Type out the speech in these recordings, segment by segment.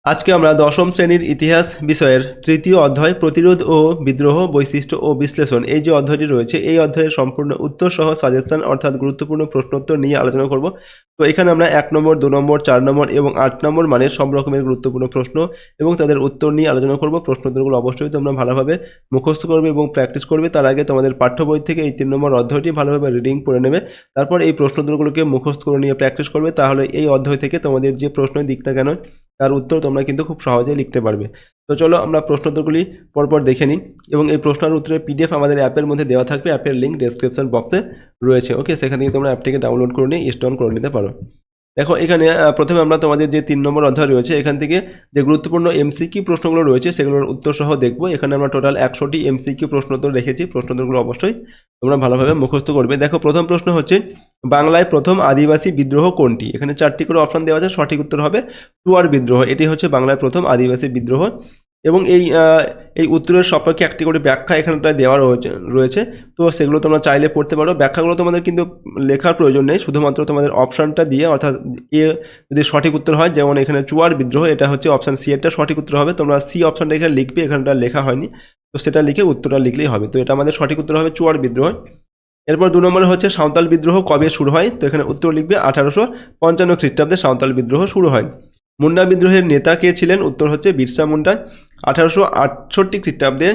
আজকে আমরা দশম শ্রেণীর ইতিহাস বিষয়ের তৃতীয় অধ্যায় প্রতিরোধ ও বিদ্রোহ বৈশিষ্ট্য ও বিশ্লেষণ এই যে অধ্যায়টি রয়েছে এই অধ্যায়ের সম্পূর্ণ উত্তর সহ সাজেশন অর্থাৎ গুরুত্বপূর্ণ প্রশ্নোত্তর নিয়ে আলোচনা করব। তো এখানে আমরা 1 নম্বর 2 নম্বর 4 নম্বর এবং 8 নম্বর মানের সব রকমের গুরুত্বপূর্ণ প্রশ্ন এবং তাদের উত্তর নিয়ে আলোচনা করব। প্রশ্নোত্তরগুলো অবশ্যই তোমরা ভালোভাবে মুখস্থ করবে এবং প্র্যাকটিস করবে। তার আগে তোমাদের পাঠ্য বই থেকে এই 3 নম্বর অধ্যায়টি ভালোভাবে রিডিং পড়ে নেবে, তারপর এই প্রশ্নোত্তরগুলোকে মুখস্থ করে নিয়ে প্র্যাকটিস করবে। তাহলে এই অধ্যায় থেকে তোমাদের যে প্রশ্নের দিকটা কেন তার উত্তর তোমরা কিন্তু খুব সহজেই লিখতে পারবে। তো চলো আমরা প্রশ্নোত্তরগুলি পরপর দেখে নিই এবং এই প্রশ্নের উত্তরের পিডিএফ আমাদের অ্যাপের মধ্যে দেওয়া থাকবে। অ্যাপের লিঙ্ক ডেসক্রিপশন বক্সে রয়েছে। ওকে, সেখান থেকে তোমরা অ্যাপটিকে ডাউনলোড করে নিয়ে ইনস্টল করে নিতে পারো। দেখো এখানে প্রথমে আমরা তোমাদের যে 3 নম্বর অধ্যায় রয়েছে এখান থেকে যে গুরুত্বপূর্ণ এমসিকিউ প্রশ্নগুলো রয়েছে সেগুলোর উত্তর সহ দেখবো। এখানে আমরা টোটাল 100টি এমসিকিউ প্রশ্নোত্তর রেখেছি। প্রশ্নোত্তরগুলো অবশ্যই তোমরা ভালোভাবে মুখস্থ করবে। দেখো প্রথম প্রশ্ন হচ্ছে, বাংলায় প্রথম আদিবাসী বিদ্রোহ কোনটি? এখানে 4টি করে অপশন দেওয়া আছে, সঠিক উত্তর হবে চুয়ার বিদ্রোহ। এটি হচ্ছে বাংলায় প্রথম আদিবাসী বিদ্রোহ এবং এই উত্তরের সপক্ষে একটি করে ব্যাখ্যা এখানটায় দেওয়া রয়েছে। তো সেগুলো তোমরা চাইলে পড়তে পারো। ব্যাখ্যাগুলো তোমাদের কিন্তু লেখার প্রয়োজন নেই, শুধুমাত্র তোমাদের অপশানটা দিয়ে, অর্থাৎ এ যদি সঠিক উত্তর হয়, যেমন এখানে চুয়ার বিদ্রোহ, এটা হচ্ছে অপশান সি এরটা সঠিক উত্তর হবে। তোমরা সি অপশানটা এখানে লিখবে, এখানটা লেখা হয়নি, তো সেটা লিখে উত্তরটা লিখলেই হবে। তো এটা আমাদের সঠিক উত্তর হবে চুয়ার বিদ্রোহ। এরপর 2 নম্বরে হচ্ছে সাঁওতাল বিদ্রোহ কবে শুরু হয়? তো এখানে উত্তর লিখবে 1855 খ্রিস্টাব্দে সাঁওতাল বিদ্রোহ শুরু হয়। মুন্ডা বিদ্রোহের নেতা কে ছিলেন? উত্তর হচ্ছে বিরসা মুন্ডা। 1868 খ্রিস্টাব্দে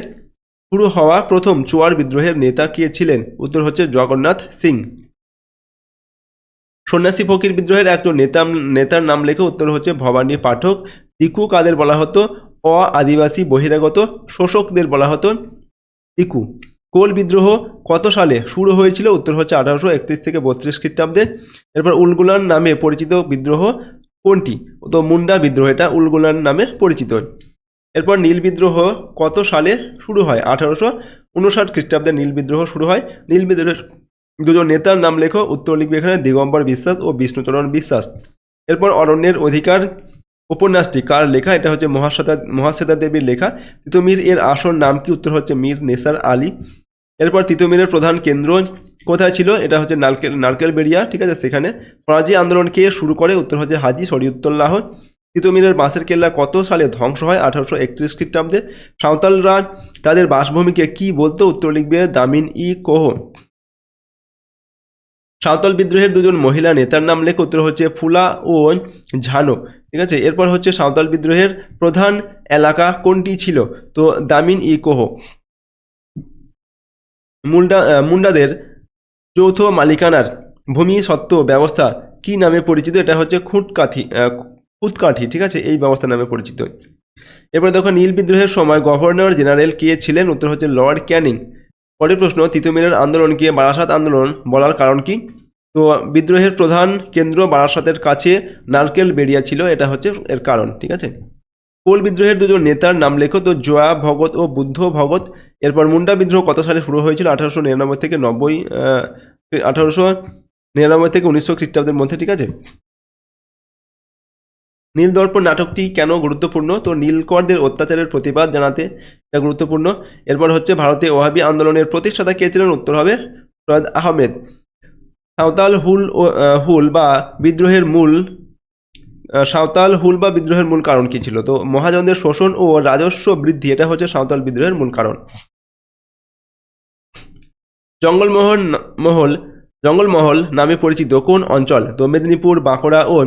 শুরু হওয়া প্রথম চুয়ার বিদ্রোহের নেতা কে ছিলেন? উত্তর হচ্ছে জগন্নাথ সিং। সন্ন্যাসী ফকির বিদ্রোহের একজন নেতার নাম লেখো। উত্তর হচ্ছে ভবানী পাঠক। তিকু কাদের বলা হতো? আদিবাসী বহিরাগত শোষকদের বলা হতো তিকু। কোল বিদ্রোহ কত সালে শুরু হয়েছিল? উত্তর হচ্ছে 1831 থেকে 32 খ্রিস্টাব্দে। এরপর উলগুলান নামে পরিচিত বিদ্রোহ কোনটি? তো মুন্ডা বিদ্রোহ, এটা উলগুলান নামে পরিচিত। এরপর নীল বিদ্রোহ কত সালে শুরু হয়? 1859 খ্রিস্টাব্দে নীল বিদ্রোহ শুরু হয়। নীল বিদ্রোহের দুজন নেতার নাম লেখো। উত্তর লিখবে এখানে দিগম্বর বিশ্বাস ও বিষ্ণুচরণ বিশ্বাস। এরপর অরণ্যের অধিকার উপন্যাসটি কার লেখা? এটা হচ্ছে মহাশ্বেতা দেবীর লেখা। তিতুমির এর আসল নাম কি? উত্তর হচ্ছে মীর নেসার আলী। এরপর তিতুমিরের প্রধান কেন্দ্র কোথায় ছিল? এটা হচ্ছে নারকেলবেড়িয়া, ঠিক আছে, সেখানে। ফরাজি আন্দোলন কে শুরু করে? উত্তর হচ্ছে হাজি শরীয়তুল্লাহ। তিতুমিরের বাঁশের কেল্লা কত সালে ধ্বংস হয়? 1831 খ্রিস্টাব্দে। সাঁওতালরা তাদের বাসভূমিকে কি বলতো? উত্তর লিখবে দামিন ই কোহ। সাঁওতাল বিদ্রোহের দুজন মহিলা নেতার নাম লেখো। উত্তর হচ্ছে ফুলা ও ঝানো, ঠিক আছে। এরপর হচ্ছে সাঁওতাল বিদ্রোহের প্রধান এলাকা কোনটি ছিল? তো দামিন ই কোহ। মুন্ডাদের যৌথ মালিকানার ভূমি সত্ত্ব ব্যবস্থা কি নামে পরিচিত? এটা হচ্ছে খুঁতকাঠি, ঠিক আছে, এই ব্যবস্থা নামে পরিচিত। এরপরে দেখো নীল বিদ্রোহের সময় গভর্নর জেনারেল কে ছিলেন? উত্তর হচ্ছে লর্ড ক্যানিং। পরের প্রশ্ন, তিতুমিরের আন্দোলনকে বারাসাত আন্দোলন বলার কারণ কি? তো বিদ্রোহের প্রধান কেন্দ্র বারাসাতের কাছে নারকেলবেড়িয়া ছিল, এটা হচ্ছে এর কারণ, ঠিক আছে। কোল বিদ্রোহের দুজন নেতার নাম লেখো। তো জোয়া ভগত ও বুদ্ধ ভগত। এরপর মুন্ডা বিদ্রোহ কত সালে শুরু হয়েছিল? 1899 থেকে 1900 খ্রিস্টাব্দের মধ্যে, ঠিক আছে। নীলদর্পণ নাটকটি কেন গুরুত্বপূর্ণ? তো নীলকরদের অত্যাচারের প্রতিবাদ জানাতে এটা গুরুত্বপূর্ণ। এরপর হচ্ছে ভারতে ওয়াহাবি আন্দোলনের প্রতিষ্ঠাতা কে ছিলেন? উত্তর হবে সৈয়দ আহমেদ। সাঁওতাল হুল বা বিদ্রোহের মূল কারণ কি ছিল? তো মহাজনদের শোষণ ও রাজস্ব বৃদ্ধি, এটা হচ্ছে সাঁওতাল বিদ্রোহের মূল কারণ। জঙ্গলমহল নামে পরিচিত কোন অঞ্চল? তো মেদিনীপুর, বাঁকুড়া ও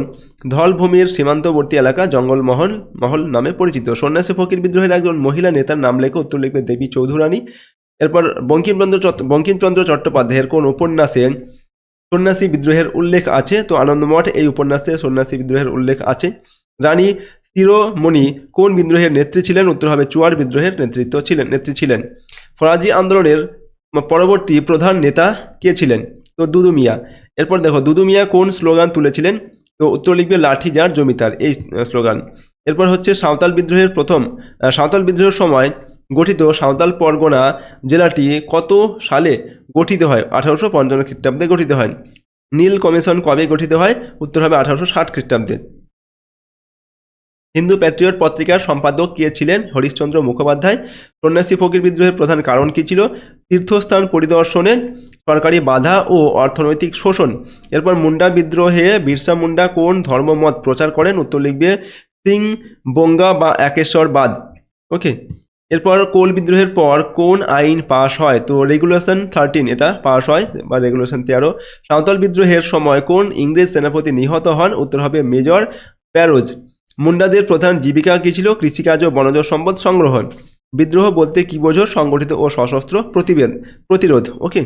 ধলভূমির সীমান্তবর্তী এলাকা জঙ্গলমহল নামে পরিচিত। সন্ন্যাসী ফকির বিদ্রোহের একজন মহিলা নেতার নাম লেখো। উত্তর লিখবে দেবী চৌধুরানী। এরপর বঙ্কিমচন্দ্র চট্টোপাধ্যায়ের কোন উপন্যাসে সন্ন্যাসী বিদ্রোহের উল্লেখ আছে? তো আনন্দমঠ এই উপন্যাসে সন্ন্যাসী বিদ্রোহের উল্লেখ আছে। রানী শিরোমণি কোন বিদ্রোহের নেত্রী ছিলেন? উত্তর হবে চুয়ার বিদ্রোহের নেত্রী ছিলেন। ফরাজি আন্দোলনের পরবর্তী প্রধান নেতা কে ছিলেন? তো দুদু মিয়া। এরপর দেখো দুদু মিয়া কোন স্লোগান তুলেছিলেন? তো উত্তর লিখবে লাঠি যার জমিদার, এই স্লোগান। এরপর হচ্ছে সাঁওতাল বিদ্রোহের সময় গঠিত সাঁওতাল পরগনা জেলাটি কত সালে গঠিত হয়? 1855 খ্রিস্টাব্দে গঠিত হয়। নীল কমিশন কবে গঠিত হয়? উত্তর হবে 1860 খ্রিস্টাব্দে। হিন্দু প্যাট্রিয়ট পত্রিকার সম্পাদক কে ছিলেন? হরিশচন্দ্র মুখোপাধ্যায়। সন্ন্যাসী ফকির বিদ্রোহের প্রধান কারণ কি ছিল? তীর্থস্থান পরিদর্শনে সরকারি বাধা ও অর্থনৈতিক শোষণ। এরপর মুন্ডা বিদ্রোহে বিরসা মুন্ডা কোন ধর্মমত প্রচার করেন? উত্তর লিখবে সিং বঙ্গা বা একেশ্বর বাদ। ওকে, এরপর কোল বিদ্রোহের পর কোন আইন পাশ হয়? তো রেগুলেশন 13 এটা পাশ হয়, বা রেগুলেশন 13। সাঁওতাল বিদ্রোহের সময় কোন ইংরেজ সেনাপতি নিহত হন? উত্তর হবে মেজর প্যারোজ। মুন্ডাদের প্রধান জীবিকা কী ছিল? কৃষিকাজ ও বনজ সম্পদ সংগ্রহ। বিদ্রোহ বলতে কি বোঝো? সংগঠিত ও সশস্ত্র প্রতিরোধ। ওকে,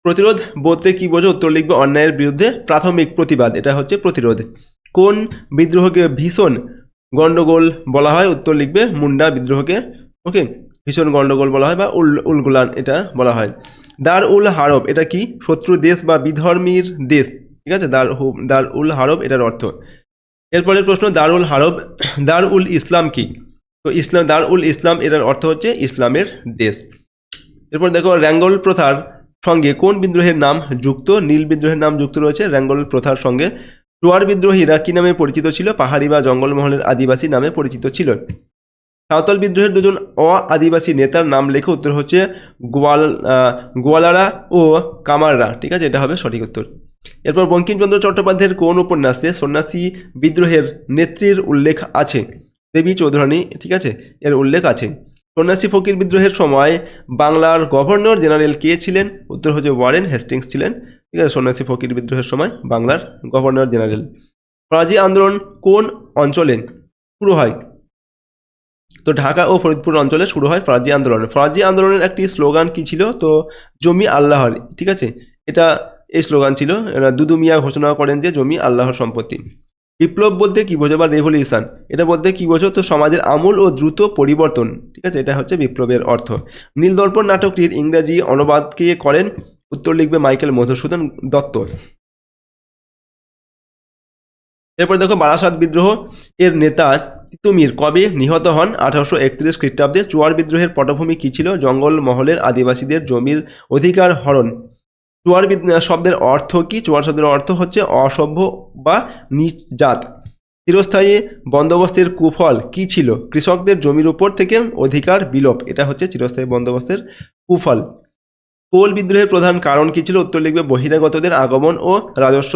প্রতিরোধ বলতে কি বোঝো? উত্তর লিখবে অন্যায়ের বিরুদ্ধে প্রাথমিক প্রতিবাদ, এটা হচ্ছে প্রতিরোধ। কোন বিদ্রোহকে ভীষণ গন্ডগোল বলা হয়? উত্তর লিখবে মুন্ডা বিদ্রোহকে। ওকে, ভীষণ গন্ডগোল বলা হয়, বা উলগুলান এটা বলা হয়। দার উল হারব এটা কি? শত্রু দেশ বা বিধর্মীর দেশ, ঠিক আছে। দার উল হারব এটার অর্থ। এরপরের প্রশ্ন, দারুল হারব, দার উল ইসলাম কি? তো দার উল ইসলাম এটার অর্থ হচ্ছে ইসলামের দেশ। এরপর দেখো, র্যাঙ্গল প্রথার সঙ্গে কোন বিদ্রোহের নাম যুক্ত? নীল বিদ্রোহের নাম যুক্ত রয়েছে র্যাঙ্গল প্রথার সঙ্গে। চুয়ার বিদ্রোহীরা কি নামে পরিচিত ছিল? পাহাড়ি বা জঙ্গলমহলের আদিবাসী নামে পরিচিত ছিল। সাঁওতাল বিদ্রোহের দুজন আদিবাসী নেতার নাম লেখো। উত্তর হচ্ছে গোয়ালারা ও কামাররা, ঠিক আছে, এটা হবে সঠিক উত্তর। এরপর বঙ্কিমচন্দ্র চট্টোপাধ্যায়ের কোন উপন্যাসে সন্ন্যাসী বিদ্রোহের নেত্রীর উল্লেখ আছে? দেবী চৌধুরানী, ঠিক আছে, এর উল্লেখ আছে। সন্ন্যাসী ফকির বিদ্রোহের সময় বাংলার গভর্নর জেনারেল কে ছিলেন? উত্তর হচ্ছে ওয়ারেন হেস্টিংস ছিলেন, ঠিক আছে, সন্ন্যাসী ফকির বিদ্রোহের সময় বাংলার গভর্নর জেনারেল। ফরাজি আন্দোলন কোন অঞ্চলে শুরু হয়? তো ঢাকা ও ফরিদপুর অঞ্চলে শুরু হয় ফরাজি আন্দোলন। ফরাজি আন্দোলনের একটি স্লোগান কি ছিল? তো জমি আল্লাহর, ঠিক আছে, এটা এই স্লোগান ছিল। দুদু মিয়া ঘোষণা করেন যে জমি আল্লাহর সম্পত্তি। বিপ্লব বলতে কি বোঝো, বা রেভলিউশন এটা বলতে কি বোঝো? তো সমাজের আমূল ও দ্রুত পরিবর্তন, ঠিক আছে, এটা হচ্ছে বিপ্লবের অর্থ। নীলদর্পণ নাটকটির ইংরেজি অনুবাদ কে করেন? উত্তর লিখবে মাইকেল মধুসূদন দত্ত। এরপর দেখো, বারাসাত বিদ্রোহ এর নেতা তিতুমির কবে নিহত হন? 1831 খ্রিস্টাব্দে। চুয়ার বিদ্রোহের পটভূমি কি ছিল? জঙ্গলমহলের আদিবাসীদের জমির অধিকার হরণ। চুয়ার শব্দের অর্থ কি? চুয়ার শব্দের অর্থ হচ্ছে অসভ্য বা নীচ জাত। চিরস্থায়ী বন্দোবস্তের কুফল কি ছিল? কৃষকদের জমির উপর থেকে অধিকার বিলোপ, এটা হচ্ছে চিরস্থায়ী বন্দোবস্তের কুফল। কোল বিদ্রোহের প্রধান কারণ কি ছিল? উত্তর লিখবে বহিরাগতদের আগমন ও রাজস্ব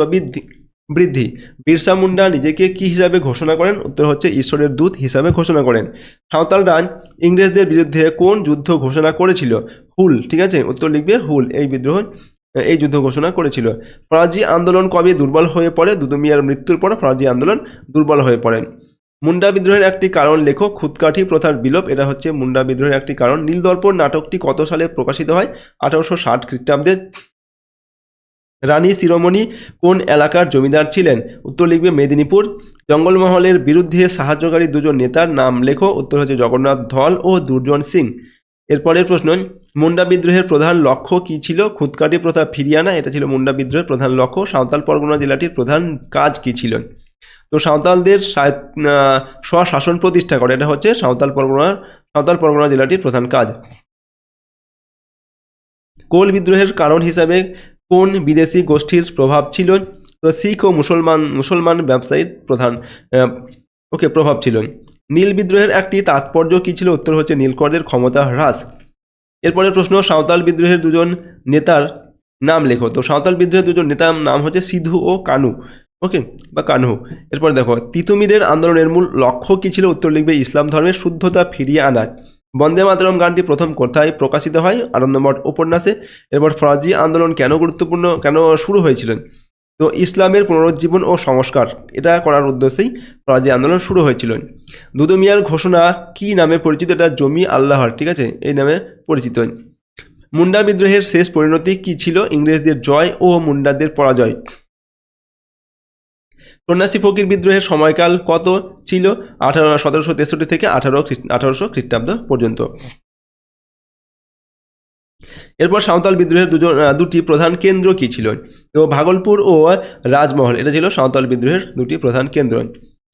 বৃদ্ধি। বিরসা মুন্ডা নিজেকে কি হিসাবে ঘোষণা করেন? উত্তর হচ্ছে ঈশ্বরের দূত হিসাবে ঘোষণা করেন। সাঁওতালরা ইংরেজদের বিরুদ্ধে কোন যুদ্ধ ঘোষণা করেছিল? হুল, ঠিক আছে, উত্তর লিখবে হুল এই যুদ্ধ ঘোষণা করেছিল। ফরাজি আন্দোলন কবে দুর্বল হয়ে পড়ে? দুদু মিয়ার মৃত্যুর পর ফরাজি আন্দোলন দুর্বল হয়ে পড়ে। মুন্ডা বিদ্রোহের একটি কারণ লেখো। খুদকাঠি প্রথার বিলোপ, এটা হচ্ছে মুন্ডা বিদ্রোহের একটি কারণ। নীলদর্পণ নাটকটি কত সালে প্রকাশিত হয়? 1860 খ্রিস্টাব্দে। রানী শিরোমণি কোন এলাকার জমিদার ছিলেন? উত্তর লিখবে মেদিনীপুর। জঙ্গলমহলের বিরুদ্ধে সাহায্যকারী দুজন নেতার নাম লেখো। উত্তর হচ্ছে জগন্নাথ ধল ও দুর্জন সিং। এরপরের প্রশ্ন, মুন্ডা বিদ্রোহের প্রধান লক্ষ্য কি ছিল? খুদকাঠি প্রথা ফিরিয়ে আনা, এটা ছিল মুন্ডা বিদ্রোহের প্রধান লক্ষ্য। সাঁওতাল পরগনা জেলাটির প্রধান কাজ কি ছিল? তো সাঁওতালদের স্বশাসন প্রতিষ্ঠা করে, এটা হচ্ছে সাঁওতাল পরগনা জেলাটির প্রধান কাজ। কোল বিদ্রোহের কারণ হিসাবে কোন বিদেশি গোষ্ঠীর প্রভাব ছিল? তো শিখ ও মুসলমান ব্যবসায়ীর প্রভাব ছিল। নীল বিদ্রোহের একটি তাৎপর্য কি ছিল? উত্তর হচ্ছে নীলকরদের ক্ষমতা হ্রাস। এরপরের প্রশ্ন, সাঁওতাল বিদ্রোহের দুজন নেতার নাম লেখো। তো সাঁওতাল বিদ্রোহের দুজন নেতার নাম হচ্ছে সিধু ও কানু, ওকে, বা কানহু। এরপর দেখো, তিতুমিরের আন্দোলনের মূল লক্ষ্য কি ছিল? উত্তর লিখবে ইসলাম ধর্মের শুদ্ধতা ফিরিয়ে আনা। বন্দে মাতরম গানটি প্রথম কোথায় প্রকাশিত হয়? আনন্দমঠ উপন্যাসে। এরপর ফরাজি আন্দোলন কেন শুরু হয়েছিল? তো ইসলামের পুনরুজ্জীবন ও সংস্কার এটা করার উদ্দেশ্যেই ফরাজি আন্দোলন শুরু হয়েছিল। দুদু মিয়ার ঘোষণা কি নামে পরিচিত? এটা জমি আল্লাহর, ঠিক আছে, এই নামে পরিচিত। মুন্ডা বিদ্রোহের শেষ পরিণতি কি ছিল? ইংরেজদের জয় ও মুন্ডাদের পরাজয়। সন্ন্যাসী ফকির বিদ্রোহের সময়কাল কত ছিল? 1763 থেকে 1800 খ্রিস্টাব্দ পর্যন্ত। এরপর সাঁওতাল বিদ্রোহের দুটি প্রধান কেন্দ্র কি ছিল? তো ভাগলপুর ও রাজমহল, এটা ছিল সাঁওতাল বিদ্রোহের দুটি প্রধান কেন্দ্র।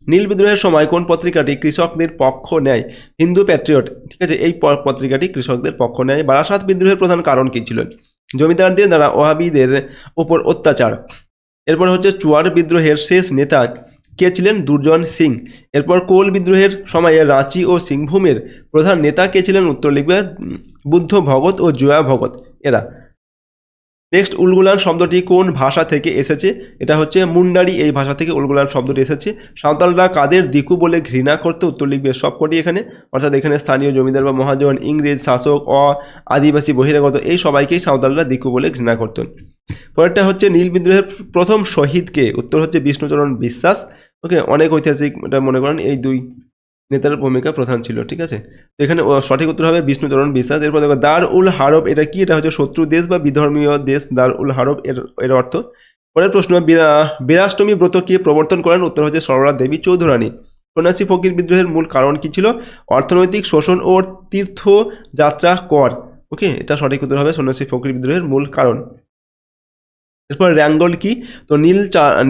নীল বিদ্রোহের সময় কোন পত্রিকাটি কৃষকদের পক্ষ নেয়? হিন্দু প্যাট্রিয়ট, ঠিক আছে, এই পত্রিকাটি কৃষকদের পক্ষ নেয়। বারাসাত বিদ্রোহের প্রধান কারণ কি ছিল? জমিদারদের দ্বারা ওহাবিদের ওপর অত্যাচার। এরপর হচ্ছে চুয়ার বিদ্রোহের শেষ নেতা কে ছিলেন? দুর্জন সিং। এরপর কোল বিদ্রোহের সময়ে রাঁচি ও সিংভূমের প্রধান নেতা কে ছিলেন? উত্তর লিখবে বুদ্ধ ভগত ও জয়া ভগত এরা। নেক্সট, উলগুলান শব্দটি কোন ভাষা থেকে এসেছে? এটা হচ্ছে মুন্ডারি এই ভাষা থেকে উলগুলান শব্দটি এসেছে। সাঁওতালরা কাদের দিকু বলে ঘৃণা করতে? উত্তর লিখবে সবকটি এখানে, অর্থাৎ এখানে স্থানীয় জমিদার বা মহাজন, ইংরেজ শাসক, আদিবাসী, বহিরাগত এই সবাইকেই সাঁওতালরা দিকু বলে ঘৃণা করতেন। পরেরটা হচ্ছে নীল বিদ্রোহের প্রথম শহীদকে? উত্তর হচ্ছে বিষ্ণুচরণ বিশ্বাস। ওকে, অনেক ঐতিহাসিক এটা মনে করেন এই দুই নেতার ভূমিকা প্রধান ছিল, ঠিক আছে। তো এখানে সঠিক উত্তর হবে বিষ্ণুচরণ বিশ্বাস। এরপর দেখো দার উল হারব এটা কি? এটা হচ্ছে শত্রু দেশ বা বিধর্মীয় দেশ, দার উল হারব এর অর্থ। পরের প্রশ্ন, বীরাষ্টমী ব্রত কে প্রবর্তন করেন? উত্তর হচ্ছে সরলা দেবী চৌধুরানী। সন্ন্যাসী ফকির বিদ্রোহের মূল কারণ কি ছিল? অর্থনৈতিক শোষণ ও তীর্থযাত্রা কর। ওকে, এটা সঠিক উত্তর হবে সন্ন্যাসী ফকির বিদ্রোহের মূল কারণ। এরপর র্যাঙ্গল কি? তো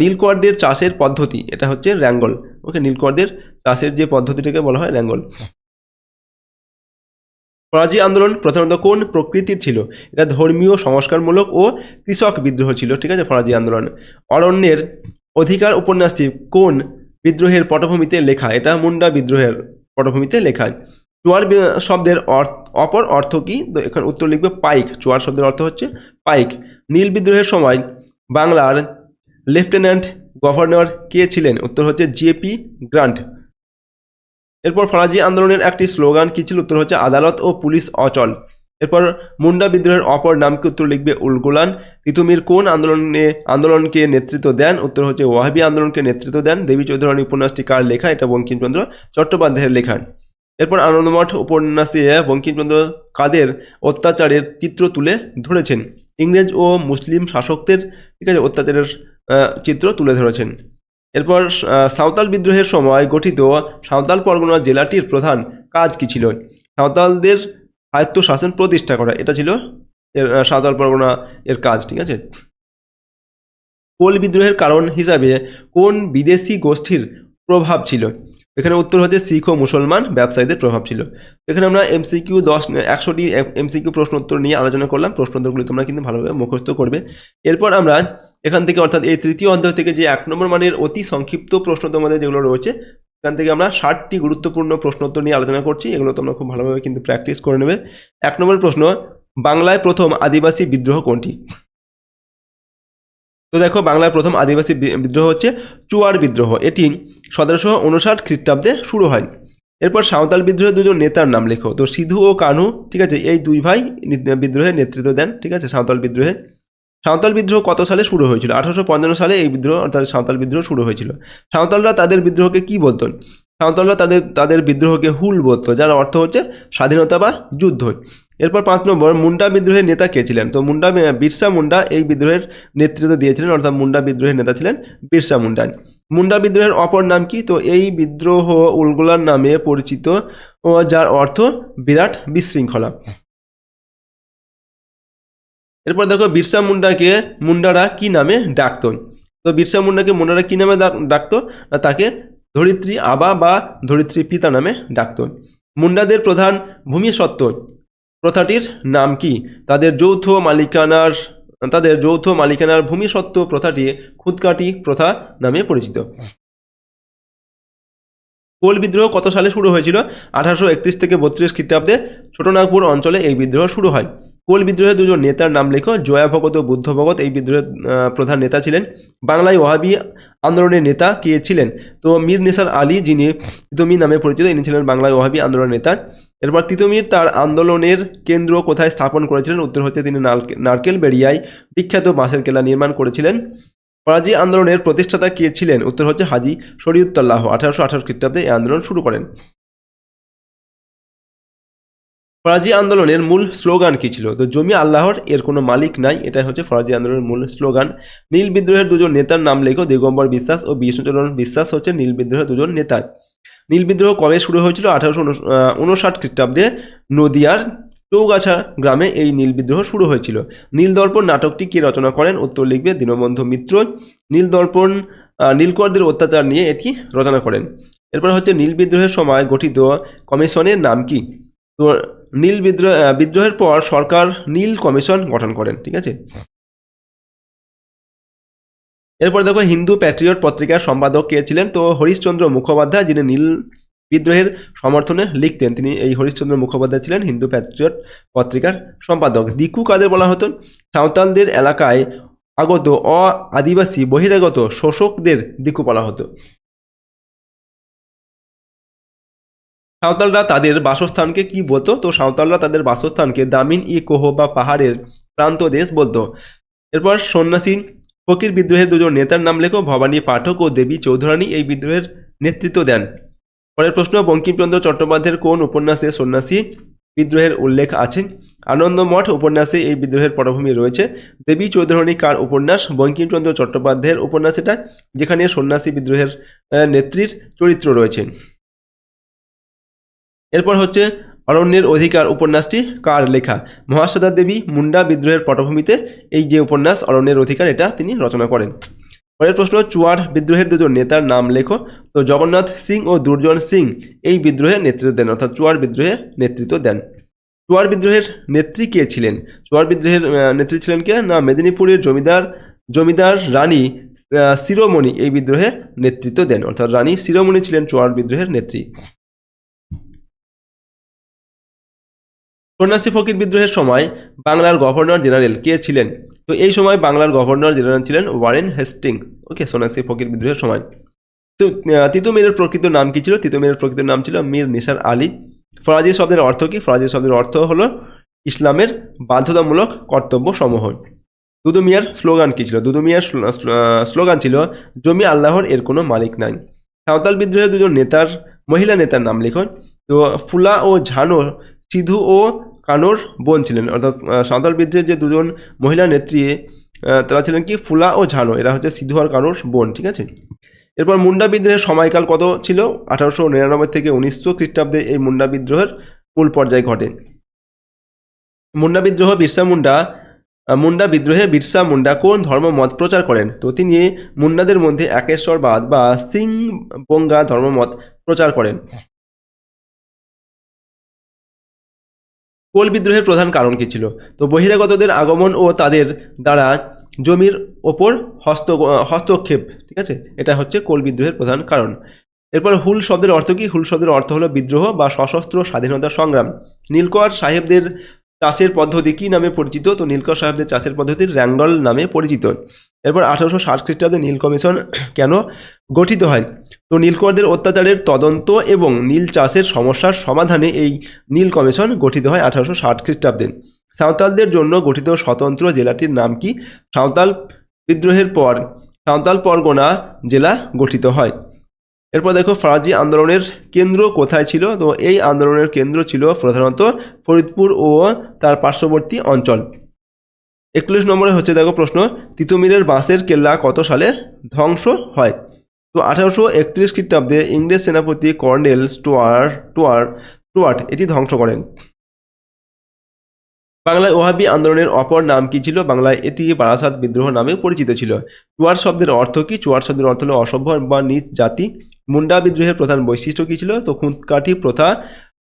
নীলকরদের চাষের পদ্ধতি, এটা হচ্ছে র্যাঙ্গল। ওকে, নীলকরদের চাষের যে পদ্ধতিটাকে বলা হয় র্যাঙ্গল। ফরাজি আন্দোলন প্রধানত কোন প্রকৃতির ছিল? এটা ধর্মীয়, সংস্কারমূলক ও কৃষক বিদ্রোহ ছিল, ঠিক আছে। ফরাজি আন্দোলন। অরণ্যের অধিকার উপন্যাসটি কোন বিদ্রোহের পটভূমিতে লেখা? এটা মুন্ডা বিদ্রোহের পটভূমিতে লেখা। চুয়ার শব্দের অপর অর্থ কি? তো এখানে উত্তর লিখবে পাইক। চুয়ার শব্দের অর্থ হচ্ছে পাইক। নীল বিদ্রোহের সময় বাংলার লেফটেন্যান্ট গভর্নর কে ছিলেন? উত্তর হচ্ছে জেপি গ্রান্ট। এরপর ফরাজি আন্দোলনের একটি স্লোগান কি ছিল? উত্তর হচ্ছে আদালত ও পুলিশ অচল। এরপর মুন্ডা বিদ্রোহের অপর নাম কি? উত্তর লিখবে উলগুলান। তিতুমির কোন আন্দোলনকে নেতৃত্ব দেন? উত্তর হচ্ছে ওয়াহাবি আন্দোলনকে নেতৃত্ব দেন। দেবী চৌধুরানী উপন্যাসটি কার লেখা? এটা বঙ্কিমচন্দ্র চট্টোপাধ্যায়ের লেখা। এরপর আনন্দমঠ উপন্যাসে বঙ্কিমচন্দ্র কাদের অত্যাচারের চিত্র তুলে ধরেছেন? ইংরেজ ও মুসলিম শাসকদের, ঠিক আছে, অত্যাচারের চিত্র তুলে ধরেছেন। এরপর সাঁওতাল বিদ্রোহের সময় গঠিত সাঁওতাল পরগনা জেলাটির প্রধান কাজ কি ছিল? সাঁওতালদের স্বায়ত্তশাসন প্রতিষ্ঠা করা, এটা ছিল সাঁওতাল পরগনা এর কাজ, ঠিক আছে। কোল বিদ্রোহের কারণ হিসাবে কোন বিদেশি গোষ্ঠীর প্রভাব ছিল? এখানে উত্তর হচ্ছে শিখ ও মুসলমান ব্যবসায়ীদের প্রভাব ছিল। এখানে আমরা এমসিকিউ 100টি এমসিকিউ প্রশ্ন উত্তর নিয়ে আলোচনা করলাম। প্রশ্ন উত্তরগুলি তোমরা কিন্তু ভালোভাবে মুখস্থ করবে। এরপর আমরা এখান থেকে, অর্থাৎ এই তৃতীয় অধ্যায় থেকে যে 1 নম্বর মানের অতি সংক্ষিপ্ত প্রশ্ন তোমাদের যেগুলো রয়েছে, এখান থেকে আমরা 60টি গুরুত্বপূর্ণ প্রশ্ন উত্তর নিয়ে আলোচনা করছি। এগুলো তোমরা খুব ভালোভাবে কিন্তু প্র্যাকটিস করে নেবে। 1 নম্বর প্রশ্ন, বাংলায় প্রথম আদিবাসী বিদ্রোহ কোনটি? তো দেখো, বাংলার প্রথম আদিবাসী বিদ্রোহ হচ্ছে চুয়ার বিদ্রোহ। এটি 1759 খ্রিস্টাব্দে শুরু হয়। এরপর সাঁওতাল বিদ্রোহের দুজন নেতার নাম লেখো। তো সিধু ও কানু, ঠিক আছে, এই দুই ভাই বিদ্রোহের নেতৃত্ব দেন, ঠিক আছে, সাঁওতাল বিদ্রোহে। সাঁওতাল বিদ্রোহ কত সালে শুরু হয়েছিল? 1855 সালে এই বিদ্রোহ, অর্থাৎ সাঁওতাল বিদ্রোহ শুরু হয়েছিল। সাঁওতালরা তাদের বিদ্রোহকে কি বলতো? সাঁওতালরা তাদের বিদ্রোহকে হুল বলতো, যার অর্থ হচ্ছে স্বাধীনতা বা যুদ্ধ। এরপর 5 নম্বর, মুন্ডা বিদ্রোহের নেতা কে ছিলেন? তো বিরসা মুন্ডা এই বিদ্রোহের নেতৃত্ব দিয়েছিলেন, অর্থাৎ মুন্ডা বিদ্রোহের নেতা ছিলেন বিরসা মুন্ডা। মুন্ডা বিদ্রোহের অপর নাম কি? তো এই বিদ্রোহ উলগুলান নামে পরিচিত, যার অর্থ বিরাট বিশৃঙ্খলা। এরপর দেখো, বিরসা মুন্ডারা কি নামে ডাকতো? তো বিরসা মুন্ডাকে মুন্ডারা কি নামে ডাকতো? না, তাকে ধরিত্রী আবা বা ধরিত্রী পিতা নামে ডাকতো। মুন্ডাদের প্রধান ভূমিস্বত্ব প্রথাটির নাম কি? তাদের যৌথ মালিকানার ভূমিস্বত্ব প্রথাটি খুদকাটি প্রথা নামে পরিচিত। কোল বিদ্রোহ কত সালে শুরু হয়েছিল? 1831 থেকে 32 খ্রিস্টাব্দে ছোটনাগপুর অঞ্চলে এই বিদ্রোহ শুরু হয়। কোল বিদ্রোহের দুজন নেতার নাম লেখো। জয়া ভগত ও বুদ্ধ ভগত এই বিদ্রোহের প্রধান নেতা ছিলেন। বাংলায় ওয়াহাবি আন্দোলনের নেতা কে ছিলেন? তো মীর নিসার আলী, যিনি তিতুমির নামে পরিচিত, ইনি ছিলেন বাংলায় ওয়াহাবি আন্দোলনের নেতা। এরপর তিতুমির তার আন্দোলনের কেন্দ্র কোথায় স্থাপন করেছিলেন? উত্তর হচ্ছে তিনি নারকেল বেড়িয়ায় বিখ্যাত বাঁশের কেল্লা নির্মাণ করেছিলেন। ফরাজি আন্দোলনের প্রতিষ্ঠাতা কে ছিলেন? উত্তর হচ্ছে হাজী শরীয়তুল্লাহ। 1828 খ্রিস্টাব্দে এই আন্দোলন শুরু করেন। ফরাজি আন্দোলনের মূল স্লোগান কি ছিল? তো জমি আল্লাহর, এর কোনো মালিক নাই, এটা হচ্ছে ফরাজি আন্দোলনের মূল স্লোগান। নীল বিদ্রোহের দুজন নেতার নাম লেখো। দিগম্বর বিশ্বাস ও বিষ্ণুচরণ বিশ্বাস হচ্ছে নীল বিদ্রোহের দুজন নেতা। নীল বিদ্রোহ কবে শুরু হয়েছিল? 1859 খ্রিস্টাব্দে নদিয়ার চৌগাছা গ্রামে এই নীল বিদ্রোহ শুরু হয়েছিল। নীলদর্পণ নাটকটি কে রচনা করেন? উত্তর লিখবে দীনবন্ধু মিত্র। নীলদর্পণ নীলকরদের অত্যাচার নিয়ে এটি রচনা করেন। এরপর হচ্ছে নীল বিদ্রোহের সময় গঠিত কমিশনের নাম কি? তো বিদ্রোহের পর সরকার নীল কমিশন গঠন করেন, ঠিক আছে। এরপর দেখো, হিন্দু প্যাট্রিয়ট পত্রিকার সম্পাদক কে ছিলেন? তো হরিশচন্দ্র মুখোপাধ্যায়, যিনি নীল বিদ্রোহের সমর্থনে লিখতেন। তিনি এই হরিশ্চন্দ্র মুখোপাধ্যায় ছিলেন হিন্দু প্যাট্রিয়ট পত্রিকার সম্পাদক। দিকু কাদের বলা হতো? সাঁওতালদের এলাকায় আগত আদিবাসী বহিরাগত শোষকদের দিকু বলা হতো। সাঁওতালরা তাদের বাসস্থানকে কি বলতো? তো সাঁওতালরা তাদের বাসস্থানকে দামিন ই কোহ বা পাহাড়ের প্রান্ত দেশ বলতো। এরপর সন্ন্যাসী ফকির বিদ্রোহের দুজন নেতার নাম লেখো। ভবানী পাঠক ও দেবী চৌধুরানী এই বিদ্রোহের নেতৃত্ব দেন। পরের প্রশ্ন, বঙ্কিমচন্দ্র চট্টোপাধ্যায়ের কোন উপন্যাসে সন্ন্যাসী বিদ্রোহের উল্লেখ আছে? আনন্দমঠ উপন্যাসে এই বিদ্রোহের পটভূমি রয়েছে। দেবী চৌধুরানী কার উপন্যাস? বঙ্কিমচন্দ্র চট্টোপাধ্যায়ের উপন্যাস এটা, যেখানে সন্ন্যাসী বিদ্রোহের নেত্রীর চরিত্র রয়েছে। এরপর হচ্ছে অরণ্যের অধিকার উপন্যাসটি কার লেখা? মহাশ্বেতা দেবী মুন্ডা বিদ্রোহের পটভূমিতে এই যে উপন্যাস অরণ্যের অধিকার এটা তিনি রচনা করেন। পরের প্রশ্ন, চুয়ার বিদ্রোহের দুজন নেতার নাম লেখো। তো জগন্নাথ সিং ও দুর্জন সিং এই বিদ্রোহে নেতৃত্ব দেন, অর্থাৎ চুয়ার বিদ্রোহে নেতৃত্ব দেন। চুয়ার বিদ্রোহের নেত্রী কে ছিলেন? চুয়ার বিদ্রোহের নেত্রী ছিলেন কে না? মেদিনীপুরের জমিদার রানী শিরোমণি এই বিদ্রোহে নেতৃত্ব দেন, অর্থাৎ রানী শিরোমণি ছিলেন চুয়ার বিদ্রোহের নেত্রী। সন্ন্যাসী ফকির বিদ্রোহের সময় বাংলার গভর্নর জেনারেল কে ছিলেন? তো এই সময় বাংলার গভর্নর জেনারেল ছিলেন ওয়ারেন হেস্টিং। ওকে, সন্ন্যাসী ফকির বিদ্রোহের সময়। তো তিতুমিরের প্রকৃত নাম কি ছিল? তিতুমিরের প্রকৃত নাম ছিল মীর নিসার আলী। ফরাজি শব্দের অর্থ কি? ফরাজি শব্দের অর্থ হলো ইসলামের বাধ্যতামূলক কর্তব্য সমূহ। দুদু মিয়ার স্লোগান কি ছিল? দুদু মিয়ার স্লোগান ছিল জমি আল্লাহর, এর কোনো মালিক নাই। সাঁওতাল বিদ্রোহের দুজন মহিলা নেতার নাম লিখুন। তো ফুলা ও ঝানো সিধু ও কানোর বোন ছিলেন, অর্থাৎ সাঁওতাল বিদ্রোহের যে দুজন মহিলা নেত্রী তারা ছিলেন কি? ফুলা ও ঝানো, এরা হচ্ছে সিধু আর কানোর বোন, ঠিক আছে। এরপর মুন্ডা বিদ্রোহের সময়কাল কত ছিল? 1899 থেকে 1900 খ্রিস্টাব্দে এই মুন্ডা বিদ্রোহের মূল পর্যায় ঘটে। মুন্ডা বিদ্রোহে বিরসা মুন্ডা কোন ধর্মমত প্রচার করেন? তো তিনি মুন্ডাদের মধ্যে একেশ্বরবাদ বা সিং বঙ্গা ধর্মমত প্রচার করেন। কোল বিদ্রোহের প্রধান কারণ কি ছিল? তো বহিরাগতদের আগমন ও তাদের দ্বারা জমির ওপর হস্তক্ষেপ, ঠিক আছে, এটা হচ্ছে কোল বিদ্রোহের প্রধান কারণ। এরপর হুল শব্দের অর্থ কি? হুল শব্দের অর্থ হলো বিদ্রোহ বা সশস্ত্র স্বাধীনতা সংগ্রাম। নীলকর সাহেবদের চাষের পদ্ধতি কি নামে পরিচিত? তো নীলকর সাহেবদের চাষের পদ্ধতি র্যাঙ্গল নামে পরিচিত। এরপর 1860 খ্রিস্টাব্দে নীল কমিশন কেন গঠিত হয়? তো নীলকরদের অত্যাচারের তদন্ত এবং নীল চাষের সমস্যার সমাধানে এই নীল কমিশন গঠিত হয় 1860 খ্রিস্টাব্দে। সাঁওতালদের জন্য গঠিত স্বতন্ত্র জেলাটির নাম কি? সাঁওতাল বিদ্রোহের পর সাঁওতাল পরগনা জেলা গঠিত হয়। এরপর দেখো, ফরাজি আন্দোলনের কেন্দ্র কোথায় ছিল? তো এই আন্দোলনের কেন্দ্র ছিল প্রধানত ফরিদপুর ও তার পার্শ্ববর্তী অঞ্চল। 41 নম্বরে হচ্ছে দেখো প্রশ্ন, তিতুমিরের বাঁশের কেল্লা কত সালে ধ্বংস হয়? তো 1831 খ্রিস্টাব্দে ইংরেজ সেনাপতি কর্নেল স্টুয়ার্ট এটি ধ্বংস করেন। বাংলায় ওহাবি আন্দোলনের অপর নাম কি ছিল? বাংলায় এটি বারাসাত বিদ্রোহ নামে পরিচিত ছিল। চুয়ার শব্দের অর্থ কি? চুয়ার শব্দের অর্থ হলো অসভ্য বা নীচ জাতি। মুন্ডা বিদ্রোহের প্রধান বৈশিষ্ট্য কি ছিল? তো খুঁতকাঠি প্রথা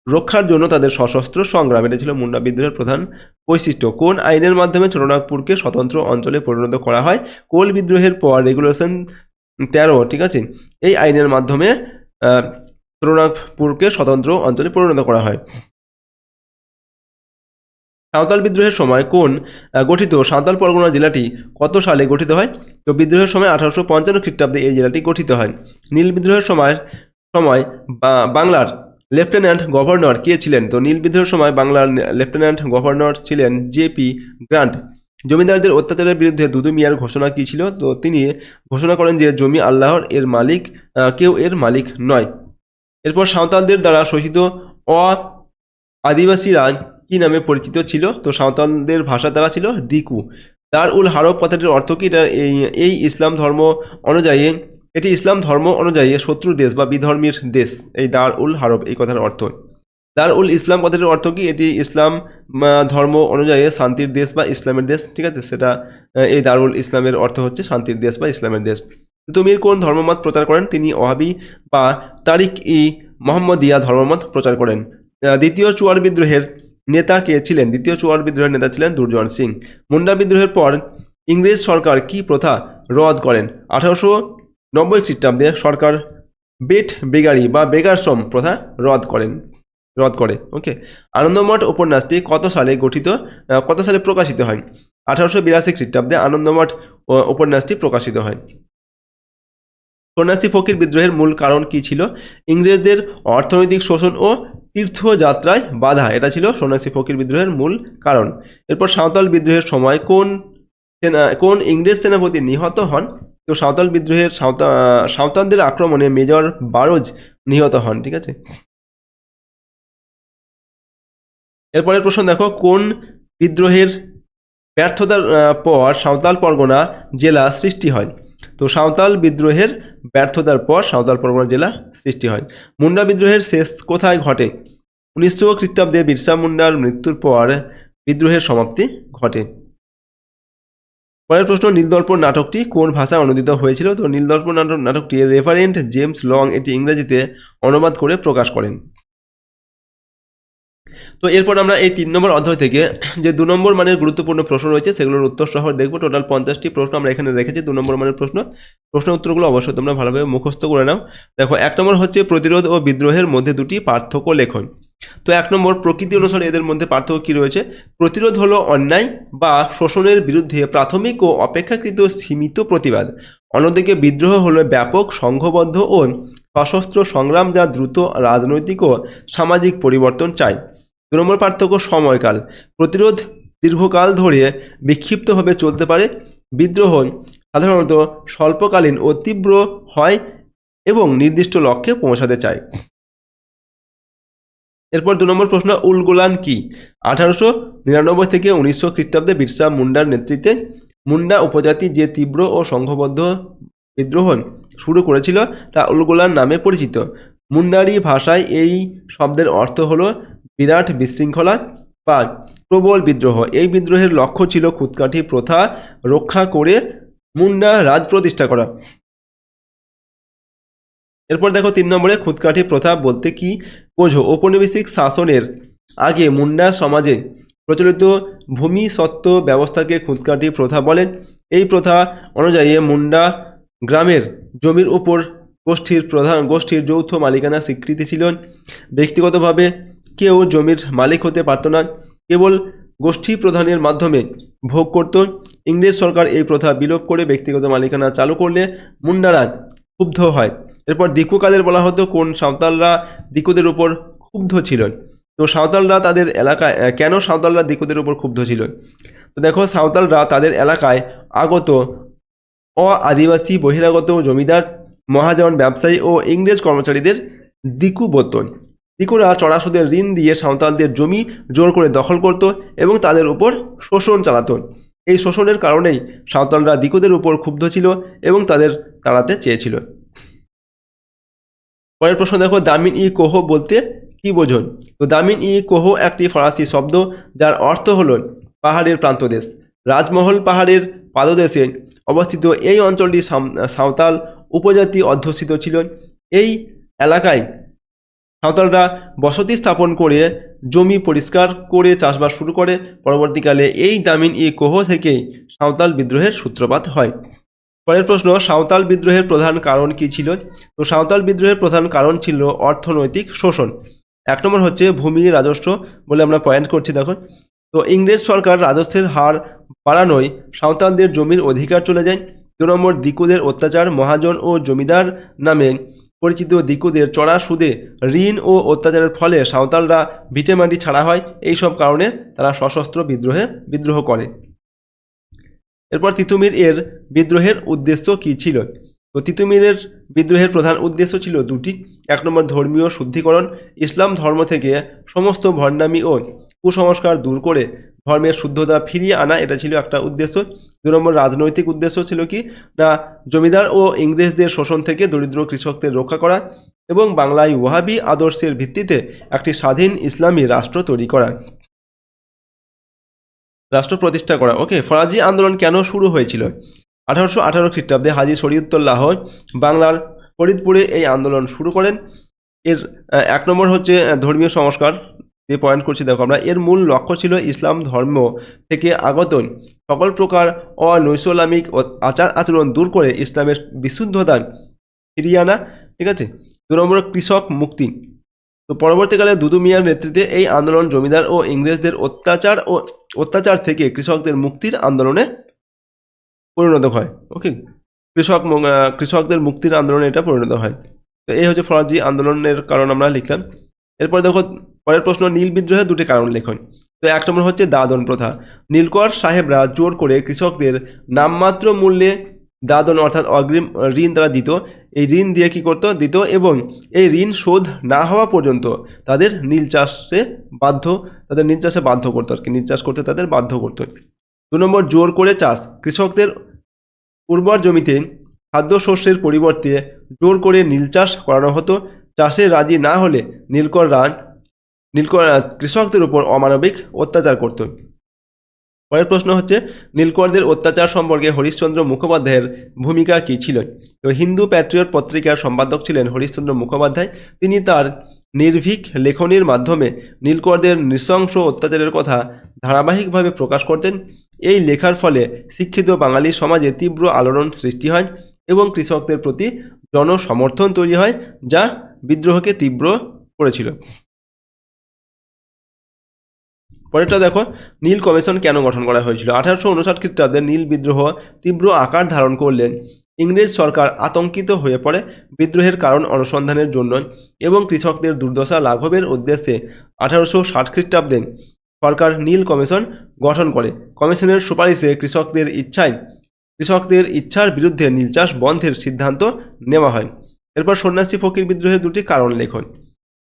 রক্ষার জন্য তাদের সশস্ত্র সংগ্রাম, এটা ছিল মুন্ডা বিদ্রোহের প্রধান বৈশিষ্ট্য। কোন আইনের মাধ্যমে ছোটনাগপুরকে স্বতন্ত্র অঞ্চলে পরিণত করা হয়? কোল বিদ্রোহের পর রেগুলেশন 13, ঠিক আছে, এই আইনের মাধ্যমে ছোটনাগপুরকে স্বতন্ত্র অঞ্চলে পরিণত করা হয়। সাঁওতাল বিদ্রোহের সময় গঠিত সাঁওতাল পরগনা জেলাটি কত সালে গঠিত হয়? তো বিদ্রোহের সময় 1855 খ্রিস্টাব্দে এই জেলাটি গঠিত হয়। নীল বিদ্রোহের সময় বাংলার লেফটেন্যান্ট গভর্নর কে ছিলেন? তো নীল বিদ্রোহের সময় বাংলার লেফটেন্যান্ট গভর্নর ছিলেন জে.পি. গ্রান্ট। জমিদারদের অত্যাচারের বিরুদ্ধে দুদু মিয়ার ঘোষণা কি ছিল? তো তিনি ঘোষণা করেন যে জমি আল্লাহর, এর মালিক কেউ এর মালিক নয়। এরপর সাঁওতালদের দ্বারা শোষিত আদিবাসীরা কি নামে পরিচিত ছিল? তো সাঁওতালদের ভাষা দ্বারা ছিল দিকু। দার উল হারব কথাটির অর্থ কি? এটি ইসলাম ধর্ম অনুযায়ী শত্রু দেশ বা বিধর্মীর দেশ, এই দার উল হারব এই কথার অর্থ। দার উল ইসলাম কথাটির অর্থ কি? এটি ইসলাম ধর্ম অনুযায়ী শান্তির দেশ বা ইসলামের দেশ, ঠিক আছে, সেটা এই দারুল ইসলামের অর্থ হচ্ছে শান্তির দেশ বা ইসলামের দেশ। তিতুমির কোন ধর্মমত প্রচার করেন? তিনি ওহাবি বা তারিক-ই-মুহাম্মদিয়া ধর্মমত প্রচার করেন। দ্বিতীয় চুয়ার বিদ্রোহের নেতা কে ছিলেন? দ্বিতীয় চুয়ার বিদ্রোহের নেতা ছিলেন দুর্জন সিং। মুন্ডা বিদ্রোহের পর ইংরেজ সরকার কি প্রথা রদ করেন? 1890 খ্রিস্টাব্দে সরকার বেট বেগারি বা বেগারশ্রম প্রথা রদ করে। ওকে, আনন্দমঠ উপন্যাসটি কত সালে প্রকাশিত হয়? 1882 খ্রিস্টাব্দে আনন্দমঠ উপন্যাসটি প্রকাশিত হয়। সন্ন্যাসী ফকির বিদ্রোহের মূল কারণ কি ছিল? ইংরেজদের অর্থনৈতিক শোষণ ও তীর্থযাত্রায় বাধা, এটা ছিল সন্ন্যাসী ফকির বিদ্রোহের মূল কারণ। এরপর সাঁওতাল বিদ্রোহের সময় কোন ইংরেজ সেনাপতি নিহত হন? তো সাঁওতাল বিদ্রোহের সাঁওতালদের আক্রমণে মেজর বারোজ নিহত হন। ঠিক আছে, এরপরের প্রশ্ন দেখো, কোন বিদ্রোহের ব্যর্থতার পর সাঁওতাল পরগনা জেলা সৃষ্টি হয়? তো সাঁওতাল বিদ্রোহের ব্যর্থতার পর সাঁওতাল পরগনা জেলা সৃষ্টি হয়। মুন্ডা বিদ্রোহের শেষ কোথায় ঘটে? 1900 খ্রিস্টাব্দে বিরসা মুন্ডার মৃত্যুর পর বিদ্রোহের সমাপ্তি ঘটে। পরের প্রশ্ন, নীলদর্পণ নাটকটি কোন ভাষায় অনুদিত হয়েছিল? তো নীলদর্পণ নাটকটি রেভারেন্ড জেমস লং এটি ইংরেজিতে অনুবাদ করে প্রকাশ করেন। তো এরপর আমরা এই 3 নম্বর অধ্যায় থেকে যে 2 নম্বর মানের গুরুত্বপূর্ণ প্রশ্ন রয়েছে সেগুলোর উত্তর সহ দেখবো। টোটাল 50টি প্রশ্ন আমরা এখানে রেখেছি 2 নম্বর মানের প্রশ্ন উত্তরগুলো অবশ্যই তোমরা ভালোভাবে মুখস্থ করে নাও। দেখো, 1 নম্বর হচ্ছে প্রতিরোধ ও বিদ্রোহের মধ্যে দুটি পার্থক্য লেখন। তো 1 নম্বর, প্রকৃতি অনুসারে এদের মধ্যে পার্থক্য কী রয়েছে? প্রতিরোধ হলো অন্যায় বা শোষণের বিরুদ্ধে প্রাথমিক ও অপেক্ষাকৃত সীমিত প্রতিবাদ। অন্যদিকে বিদ্রোহ হলো ব্যাপক সংঘবদ্ধ ও সশস্ত্র সংগ্রাম যা দ্রুত রাজনৈতিক ও সামাজিক পরিবর্তন চায়। 2 নম্বর পার্থক্য সময়কাল। প্রতিরোধ দীর্ঘকাল ধরে বিক্ষিপ্তভাবে চলতে পারে, বিদ্রোহ সাধারণত স্বল্পকালীন ও তীব্র হয় এবং নির্দিষ্ট লক্ষ্যে পৌঁছাতে চায়। এরপর 2 নম্বর প্রশ্ন, উলগুলান কি? 1899 থেকে 1900 খ্রিস্টাব্দে বিরসা মুন্ডার নেতৃত্বে মুন্ডা উপজাতি যে তীব্র ও সংঘবদ্ধ বিদ্রোহ শুরু করেছিল তা উলগুলান নামে পরিচিত। মুন্ডারি ভাষায় এই শব্দের অর্থ হলো বিরাট বিশৃঙ্খলা বা প্রবল বিদ্রোহ। এই বিদ্রোহের লক্ষ্য ছিল খুদকাঠি প্রথা রক্ষা করে মুন্ডা রাজ প্রতিষ্ঠা করা। এরপর দেখো 3 নম্বরে, খুদকাঠি প্রথা বলতে কি বোঝো? ঔপনিবেশিক শাসনের আগে মুন্ডা সমাজে প্রচলিত ভূমি সত্ত্ব ব্যবস্থাকে খুদকাঠি প্রথা বলে। এই প্রথা অনুযায়ী মুন্ডা গ্রামের জমির উপর গোষ্ঠীর যৌথ মালিকানা স্বীকৃতি ছিল। ব্যক্তিগতভাবে কেউ জমির মালিক হতে পারত না, কেবল গোষ্ঠী প্রধানের মাধ্যমে ভোগ করত। ইংরেজ সরকার এই প্রথা বিলোপ করে ব্যক্তিগত মালিকানা চালু করলে মুন্ডারা ক্ষুব্ধ হয়। এরপর দিকু কাদের বলা হতো? কোন সাঁওতালরা দিকুদের উপর ক্ষুব্ধ ছিল? তো সাঁওতালরা তাদের এলাকায় কেন সাঁওতালরা দিকুদের উপর ক্ষুব্ধ ছিল? তো দেখো, সাঁওতালরা তাদের এলাকায় আগত আদিবাসী বহিরাগত জমিদার মহাজন ব্যবসায়ী ও ইংরেজ কর্মচারীদের দিকু বলত। দিকুরা চড়া সুদে ঋণ দিয়ে সাঁওতালদের জমি জোর করে দখল করত এবং তাদের উপর শোষণ চালাত। এই শোষণের কারণেই সাঁওতালরা দিকুদের উপর ক্ষুব্ধ ছিল এবং তাদের তাড়াতে চেয়েছিল। পরের প্রশ্ন দেখো, দামিন ই কোহ বলতে কি বোঝো? তো দামিন ই কোহ একটি ফরাসি শব্দ যার অর্থ হল পাহাড়ের প্রান্তদেশ। রাজমহল পাহাড়ের পাদদেশে অবস্থিত এই অঞ্চলটি সাঁওতাল উপজাতি অধ্যুষিত ছিল। এই এলাকায় সাঁওতালরা বসতি স্থাপন করে জমি পরিষ্কার করে চাষবাস শুরু করে। পরবর্তীকালে এই দামিন ই কোহ থেকেই সাঁওতাল বিদ্রোহের সূত্রপাত হয়। পরের প্রশ্ন, সাঁওতাল বিদ্রোহের প্রধান কারণ কি ছিল? তো সাঁওতাল বিদ্রোহের প্রধান কারণ ছিল অর্থনৈতিক শোষণ। 1 নম্বর হচ্ছে ভূমি রাজস্ব বলে আমরা পয়েন্ট করছি। দেখো, তো ইংরেজ সরকার রাজস্বের হার বাড়ানোয় সাঁওতালদের জমির অধিকার চলে যায়। 2 নম্বর, দিকুদের অত্যাচার। মহাজন ও জমিদার নামে পরিচিত দিকুদের চড়া সুদে ঋণ ও অত্যাচারের ফলে সাঁওতালরা ভিটেমাটি ছাড়া হয়। এই সব কারণে তারা সশস্ত্র বিদ্রোহ করে। এরপর তিতুমির এর বিদ্রোহের উদ্দেশ্য কি ছিল? তো তিতুমিরের বিদ্রোহের প্রধান উদ্দেশ্য ছিল দুটি। 1 নম্বর, ধর্মীয় শুদ্ধিকরণ। ইসলাম ধর্ম থেকে সমস্ত ভণ্ডামি ও কুসংস্কার দূর করে ধর্মের শুদ্ধতা ফিরিয়ে আনা, এটা ছিল একটা উদ্দেশ্য। 2 নম্বর, রাজনৈতিক উদ্দেশ্য ছিল কি না জমিদার ও ইংরেজদের শোষণ থেকে দরিদ্র কৃষকদের রক্ষা করা এবং বাংলায় ওয়াহাবি আদর্শের ভিত্তিতে একটি স্বাধীন ইসলামী রাষ্ট্র তৈরি করা, রাষ্ট্র প্রতিষ্ঠা করা। ওকে, ফরাজি আন্দোলন কেন শুরু হয়েছিল? 1818 খ্রিস্টাব্দে হাজী শরীয়তুল্লাহ বাংলার ফরিদপুরে এই আন্দোলন শুরু করেন। এর 1 নম্বর হচ্ছে ধর্মীয় সংস্কার দিয়ে পয়েন্ট করছি। দেখো, আমরা এর মূল লক্ষ্য ছিল ইসলাম ধর্ম থেকে আগত সকল প্রকার অনৈসলামিক আচার আচরণ দূর করে ইসলামের বিশুদ্ধতা ফিরিয়ে আনা। ঠিক আছে, 2 নম্বর কৃষক মুক্তি। তো পরবর্তীকালে দুদু মিয়ার নেতৃত্বে এই আন্দোলন জমিদার ও ইংরেজদের অত্যাচার থেকে কৃষকদের মুক্তির আন্দোলনে পরিণত হয়। ওকে, কৃষকদের মুক্তির আন্দোলনে এটা পরিণত হয়। তো এই হচ্ছে ফরাজি আন্দোলনের কারণ আমরা লিখলাম। এরপর দেখো পরের প্রশ্ন, নীল বিদ্রোহের দুটি কারণ লেখন। তো 1 নম্বর হচ্ছে দাদন প্রথা। নীলকর সাহেবরা জোর করে কৃষকদের নামমাত্র মূল্যে দাদন অর্থাৎ অগ্রিম ঋণ তারা দিত। এই ঋণ দিয়ে কি করতো দিত এবং এই ঋণ শোধ না হওয়া পর্যন্ত তাদের নীল চাষে বাধ্য করতো আর কি, নীল চাষ করতে তাদের বাধ্য করতো। 2 নম্বর জোর করে চাষ। কৃষকদের উর্বর জমিতে খাদ্যশস্যের পরিবর্তে জোর করে নীল চাষ করানো হতো। চাষে রাজি না হলে নীলকররা কৃষকদের উপর অমানবিক অত্যাচার করত। পরের প্রশ্ন হচ্ছে, নীলকরদের অত্যাচার সম্পর্কে হরিশ্চন্দ্র মুখোপাধ্যায়ের ভূমিকা কী ছিল? তো হিন্দু প্যাট্রিয়ট পত্রিকার সম্পাদক ছিলেন হরিশ্চন্দ্র মুখোপাধ্যায়। তিনি তার নির্ভীক লেখনীর মাধ্যমে নীলকরদের নৃশংস অত্যাচারের কথা ধারাবাহিকভাবে প্রকাশ করতেন। এই লেখার ফলে শিক্ষিত বাঙালি সমাজে তীব্র আলোড়ন সৃষ্টি হয় এবং কৃষকদের প্রতি জনসমর্থন তৈরি হয়, যা বিদ্রোহকে তীব্র করেছিল। পরেরটা দেখো, নীল কমিশন কেন গঠন করা হয়েছিল? 1859 খ্রিস্টাব্দে নীল বিদ্রোহ তীব্র আকার ধারণ করলে ইংরেজ সরকার আতঙ্কিত হয়ে পড়ে। বিদ্রোহের কারণ অনুসন্ধানের জন্য এবং কৃষকদের দুর্দশা লাঘবের উদ্দেশ্যে 1860 খ্রিস্টাব্দে সরকার নীল কমিশন গঠন করে। কমিশনের সুপারিশে কৃষকদের ইচ্ছার বিরুদ্ধে নীল চাষ বন্ধের সিদ্ধান্ত নেওয়া হয়। এরপর সন্ন্যাসী ফকির বিদ্রোহের দুটি কারণ লেখন।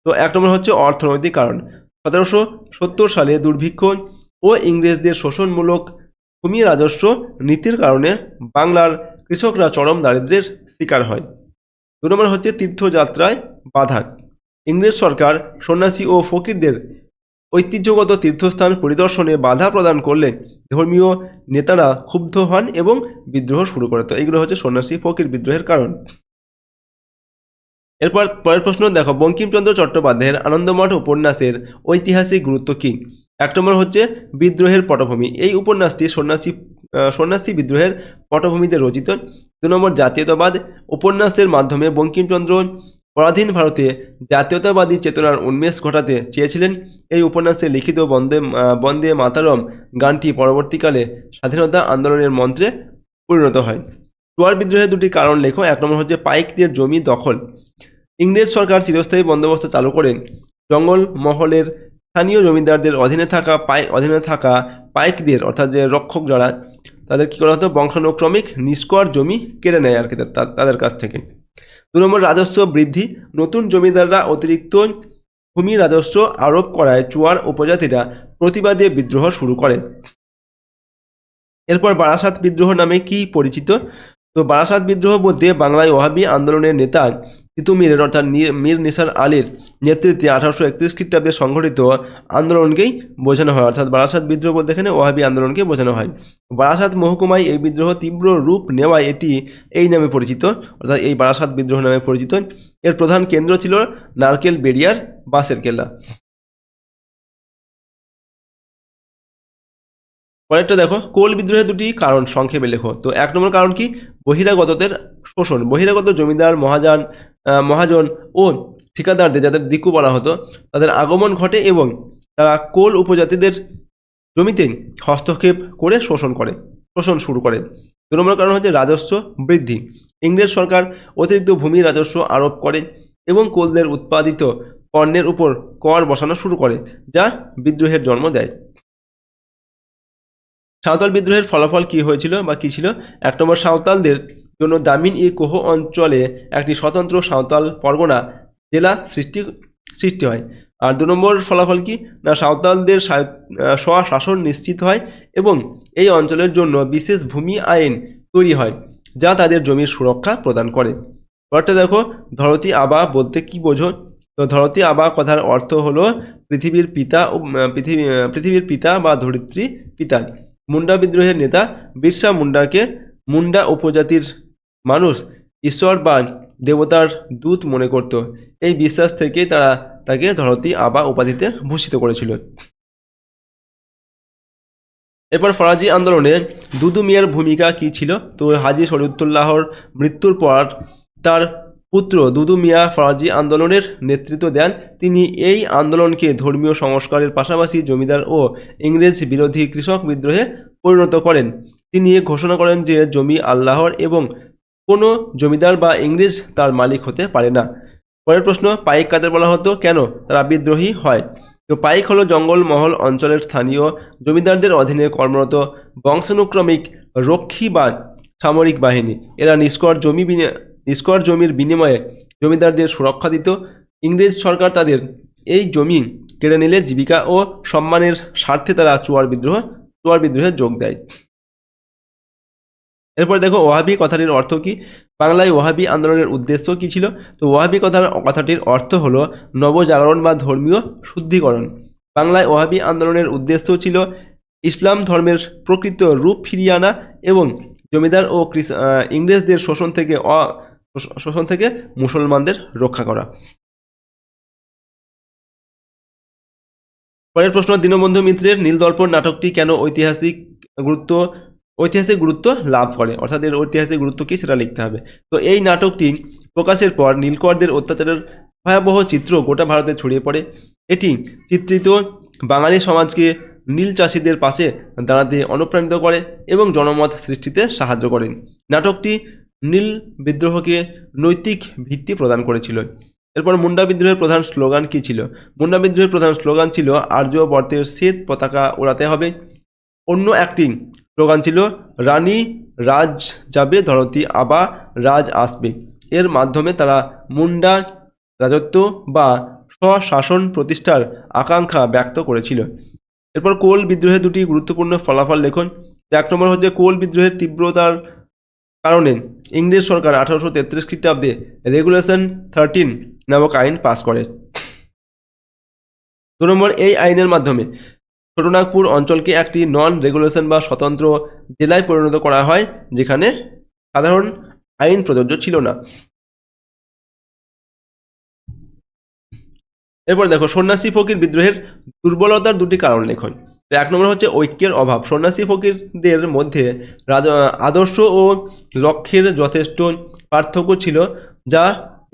তো 1 নম্বর হচ্ছে অর্থনৈতিক কারণ। 1770 সালে দুর্ভিক্ষ ও ইংরেজদের শোষণমূলক ভূমি রাজস্ব নীতির কারণে বাংলার কৃষকরা চরম দারিদ্র্যের শিকার হয়। 2 নম্বর হচ্ছে তীর্থযাত্রায় বাধা। ইংরেজ সরকার সন্ন্যাসী ও ফকিরদের ঐতিহ্যগত তীর্থস্থান পরিদর্শনে বাধা প্রদান করলে ধর্মীয় নেতারা ক্ষুব্ধ হন এবং বিদ্রোহ শুরু করে। তো এগুলো হচ্ছে সন্ন্যাসী ফকির বিদ্রোহের কারণ। এরপর পরের প্রশ্ন দেখো, বঙ্কিমচন্দ্র চট্টোপাধ্যায়ের আনন্দমঠ উপন্যাসের ঐতিহাসিক গুরুত্ব কী? 1 নম্বর হচ্ছে বিদ্রোহের পটভূমি। এই উপন্যাসটি সন্ন্যাসী বিদ্রোহের পটভূমিতে রচিত। 2 নম্বর জাতীয়তাবাদ। উপন্যাসের মাধ্যমে বঙ্কিমচন্দ্র পরাধীন ভারতে জাতীয়তাবাদী চেতনার উন্মেষ ঘটাতে চেয়েছিলেন। এই উপন্যাসে লিখিত বন্দে মাতরম গানটি পরবর্তীকালে স্বাধীনতা আন্দোলনের মন্ত্রে পরিণত হয়। চুয়ার বিদ্রোহের দুটি কারণ লেখো। 1 নম্বর হচ্ছে পাইকদের জমি দখল। ইংরেজ সরকার চিরস্থায়ী বন্দোবস্ত চালু করেন। জঙ্গলমহলের স্থানীয় জমিদারদের অধীনে থাকা পাইকদের অর্থাৎ যে রক্ষক যারা, তাদের কী করা হতো, বংশানুক্রমিক নিষ্কর জমি কেড়ে নেয় আর কি তাদের কাছ থেকে। 2 নম্বর রাজস্ব বৃদ্ধি। নতুন জমিদাররা অতিরিক্ত ভূমি রাজস্ব আরোপ করায় চুয়ার উপজাতিরা প্রতিবাদে বিদ্রোহ শুরু করে। এরপর বারাসাত বিদ্রোহ নামে কি পরিচিত? তো বারাসাত বিদ্রোহ বলতে বাংলায় ওয়াহাবি আন্দোলনের নেতা তিতুমিরের অর্থাৎ মীর নিসার আলীর নেতৃত্বে 1831 খ্রিস্টাব্দে সংঘটিত আন্দোলনকেই বোঝানো হয়। অর্থাৎ বারাসাত বিদ্রোহ বলতে এখানে ওয়াহাবি আন্দোলনকে বোঝানো হয়। বারাসাত মহকুমায় এই বিদ্রোহ তীব্র রূপ নেওয়ায় এটি এই নামে পরিচিত, অর্থাৎ এই বারাসাত বিদ্রোহ নামে পরিচিত। এর প্রধান কেন্দ্র ছিল নারকেল বেড়িয়ার বাঁশের কেল্লা। পরেরটা দেখো, কোল বিদ্রোহের দুটি কারণ সংক্ষেপে লেখো। তো 1 নম্বর কারণ কি? বহিরাগতদের শোষণ। বহিরাগত জমিদার মহাজন ও ঠিকাদারদের, যাদের দিকু বলা হতো, তাদের আগমন ঘটে এবং তারা কোল উপজাতিদের জমিতে হস্তক্ষেপ করে শোষণ শুরু করে। 2 নম্বর কারণ হচ্ছে রাজস্ব বৃদ্ধি। ইংরেজ সরকার অতিরিক্ত ভূমি রাজস্ব আরোপ করে এবং কোলদের উৎপাদিত পণ্যের উপর কর বসানো শুরু করে, যা বিদ্রোহের জন্ম দেয়। সাঁওতাল বিদ্রোহের ফলাফল কী হয়েছিল বা কী ছিল? 1 নম্বর সাঁওতালদের জন্য দামিন-ই-কোহ অঞ্চলে একটি স্বতন্ত্র সাঁওতাল পরগনা জেলা সৃষ্টি হয়। আর 2 নম্বর ফলাফল কি না, সাঁওতালদের স্বশাসন নিশ্চিত হয় এবং এই অঞ্চলের জন্য বিশেষ ভূমি আইন তৈরি হয়, যা তাদের জমির সুরক্ষা প্রদান করে। পরেরটা দেখো, ধরতী আবা বলতে কি বোঝো? তো ধরতী আবা কথার অর্থ হলো পৃথিবীর পিতা বা ধরিত্রী পিতা। মুন্ডা বিদ্রোহের নেতা বিরসা মুন্ডাকে মুন্ডা উপজাতির মানুষ ঈশ্বর বা দেবতার দূত মনে করত। এই বিশ্বাস থেকেই তারা তাকে ধরতী আবা উপাধিতে ভূষিত করেছিল। এরপর ফরাজি আন্দোলনে দুদু মিয়ার ভূমিকা কী ছিল? তো হাজী শরীয়তুল্লাহর মৃত্যুর পর তার পুত্র দুদু মিয়া ফরাজি আন্দোলনের নেতৃত্ব দেন। তিনি এই আন্দোলনকে ধর্মীয় সংস্কারের পাশাপাশি জমিদার ও ইংরেজ বিরোধী কৃষক বিদ্রোহে পরিণত করেন। তিনি ঘোষণা করেন যে জমি আল্লাহর এবং কোনো জমিদার বা ইংরেজ তার মালিক হতে পারে না। পরের প্রশ্ন, পাইক কাদের বলা হতো, কেন তারা বিদ্রোহী হয়? তো পাইক হলো জঙ্গলমহল অঞ্চলের স্থানীয় জমিদারদের অধীনে কর্মরত বংশানুক্রমিক রক্ষী বা সামরিক বাহিনী। এরা নিষ্কর জমির বিনিময়ে জমিদারদের সুরক্ষা দিত। ইংরেজ সরকার তাদের এই জমি কেড়ে নিলে জীবিকা ও সম্মানের স্বার্থে তারা চুয়ার বিদ্রোহে যোগ দেয়। এরপর দেখো, ওয়াহাবি কথাটির অর্থ কি? বাংলায় ওয়াহাবি আন্দোলনের উদ্দেশ্য কি ছিল? তো ওয়াহাবি কথাটির অর্থ হলো নবজাগরণ বা ধর্মীয় শুদ্ধিকরণ। বাংলায় ওয়াহাবি আন্দোলনের উদ্দেশ্য ছিল ইসলাম ধর্মের প্রকৃত রূপ ফিরিয়ে আনা এবং জমিদার ও ইংরেজদের শোষণ থেকে মুসলমানদের রক্ষা করা। পরের প্রশ্ন, দীনবন্ধু মিত্রের নীলদর্পণ নাটকটি কেন ঐতিহাসিক গুরুত্ব লাভ করে? অর্থাৎ এর ঐতিহাসিক গুরুত্ব কি সেটা লিখতে হবে। তো এই নাটকটি প্রকাশের পর নীলকরদের অত্যাচারের ভয়াবহ চিত্র গোটা ভারতে ছড়িয়ে পড়ে। এটি চিত্রিত বাঙালি সমাজকে নীল চাষিদের পাশে দাঁড়াতে অনুপ্রাণিত করে এবং জনমত সৃষ্টিতে সাহায্য করে। নাটকটি নীল বিদ্রোহকে নৈতিক ভিত্তি প্রদান করেছিল। এরপর মুন্ডা বিদ্রোহের প্রধান স্লোগান কি ছিল? মুন্ডা বিদ্রোহের প্রধান স্লোগান ছিল আর্যবর্তের শ্বেত পতাকা ওড়াতে হবে। অন্য একটি স্লোগান ছিল রানী রাজ যাবে ধরতি আবা রাজ আসবে। এর মাধ্যমে তারা মুন্ডা রাজত্ব বা স্বশাসন প্রতিষ্ঠার আকাঙ্ক্ষা ব্যক্ত করেছিল। এরপর কোল বিদ্রোহের দুটি গুরুত্বপূর্ণ ফলাফল লেখন। এক নম্বর হচ্ছে কোল বিদ্রোহের তীব্রতার কারণে ইংরেজ সরকার 1833 খ্রিস্টাব্দে রেগুলেশন 13 নামক আইন পাস করে। 2 নম্বর, এই আইনের মাধ্যমে ছোটনাগপুর অঞ্চলকে একটি নন রেগুলেশন বা স্বতন্ত্র জেলায় পরিণত করা হয়, যেখানে সাধারণ আইন প্রযোজ্য ছিল না। এরপর দেখো, সন্ন্যাসী ফকির বিদ্রোহের দুর্বলতার দুটি কারণ লেখন। তো 1 নম্বর হচ্ছে ঐক্যের অভাব। সন্ন্যাসী ফকিরদের মধ্যে আদর্শ ও লক্ষ্যের যথেষ্ট পার্থক্য ছিল, যা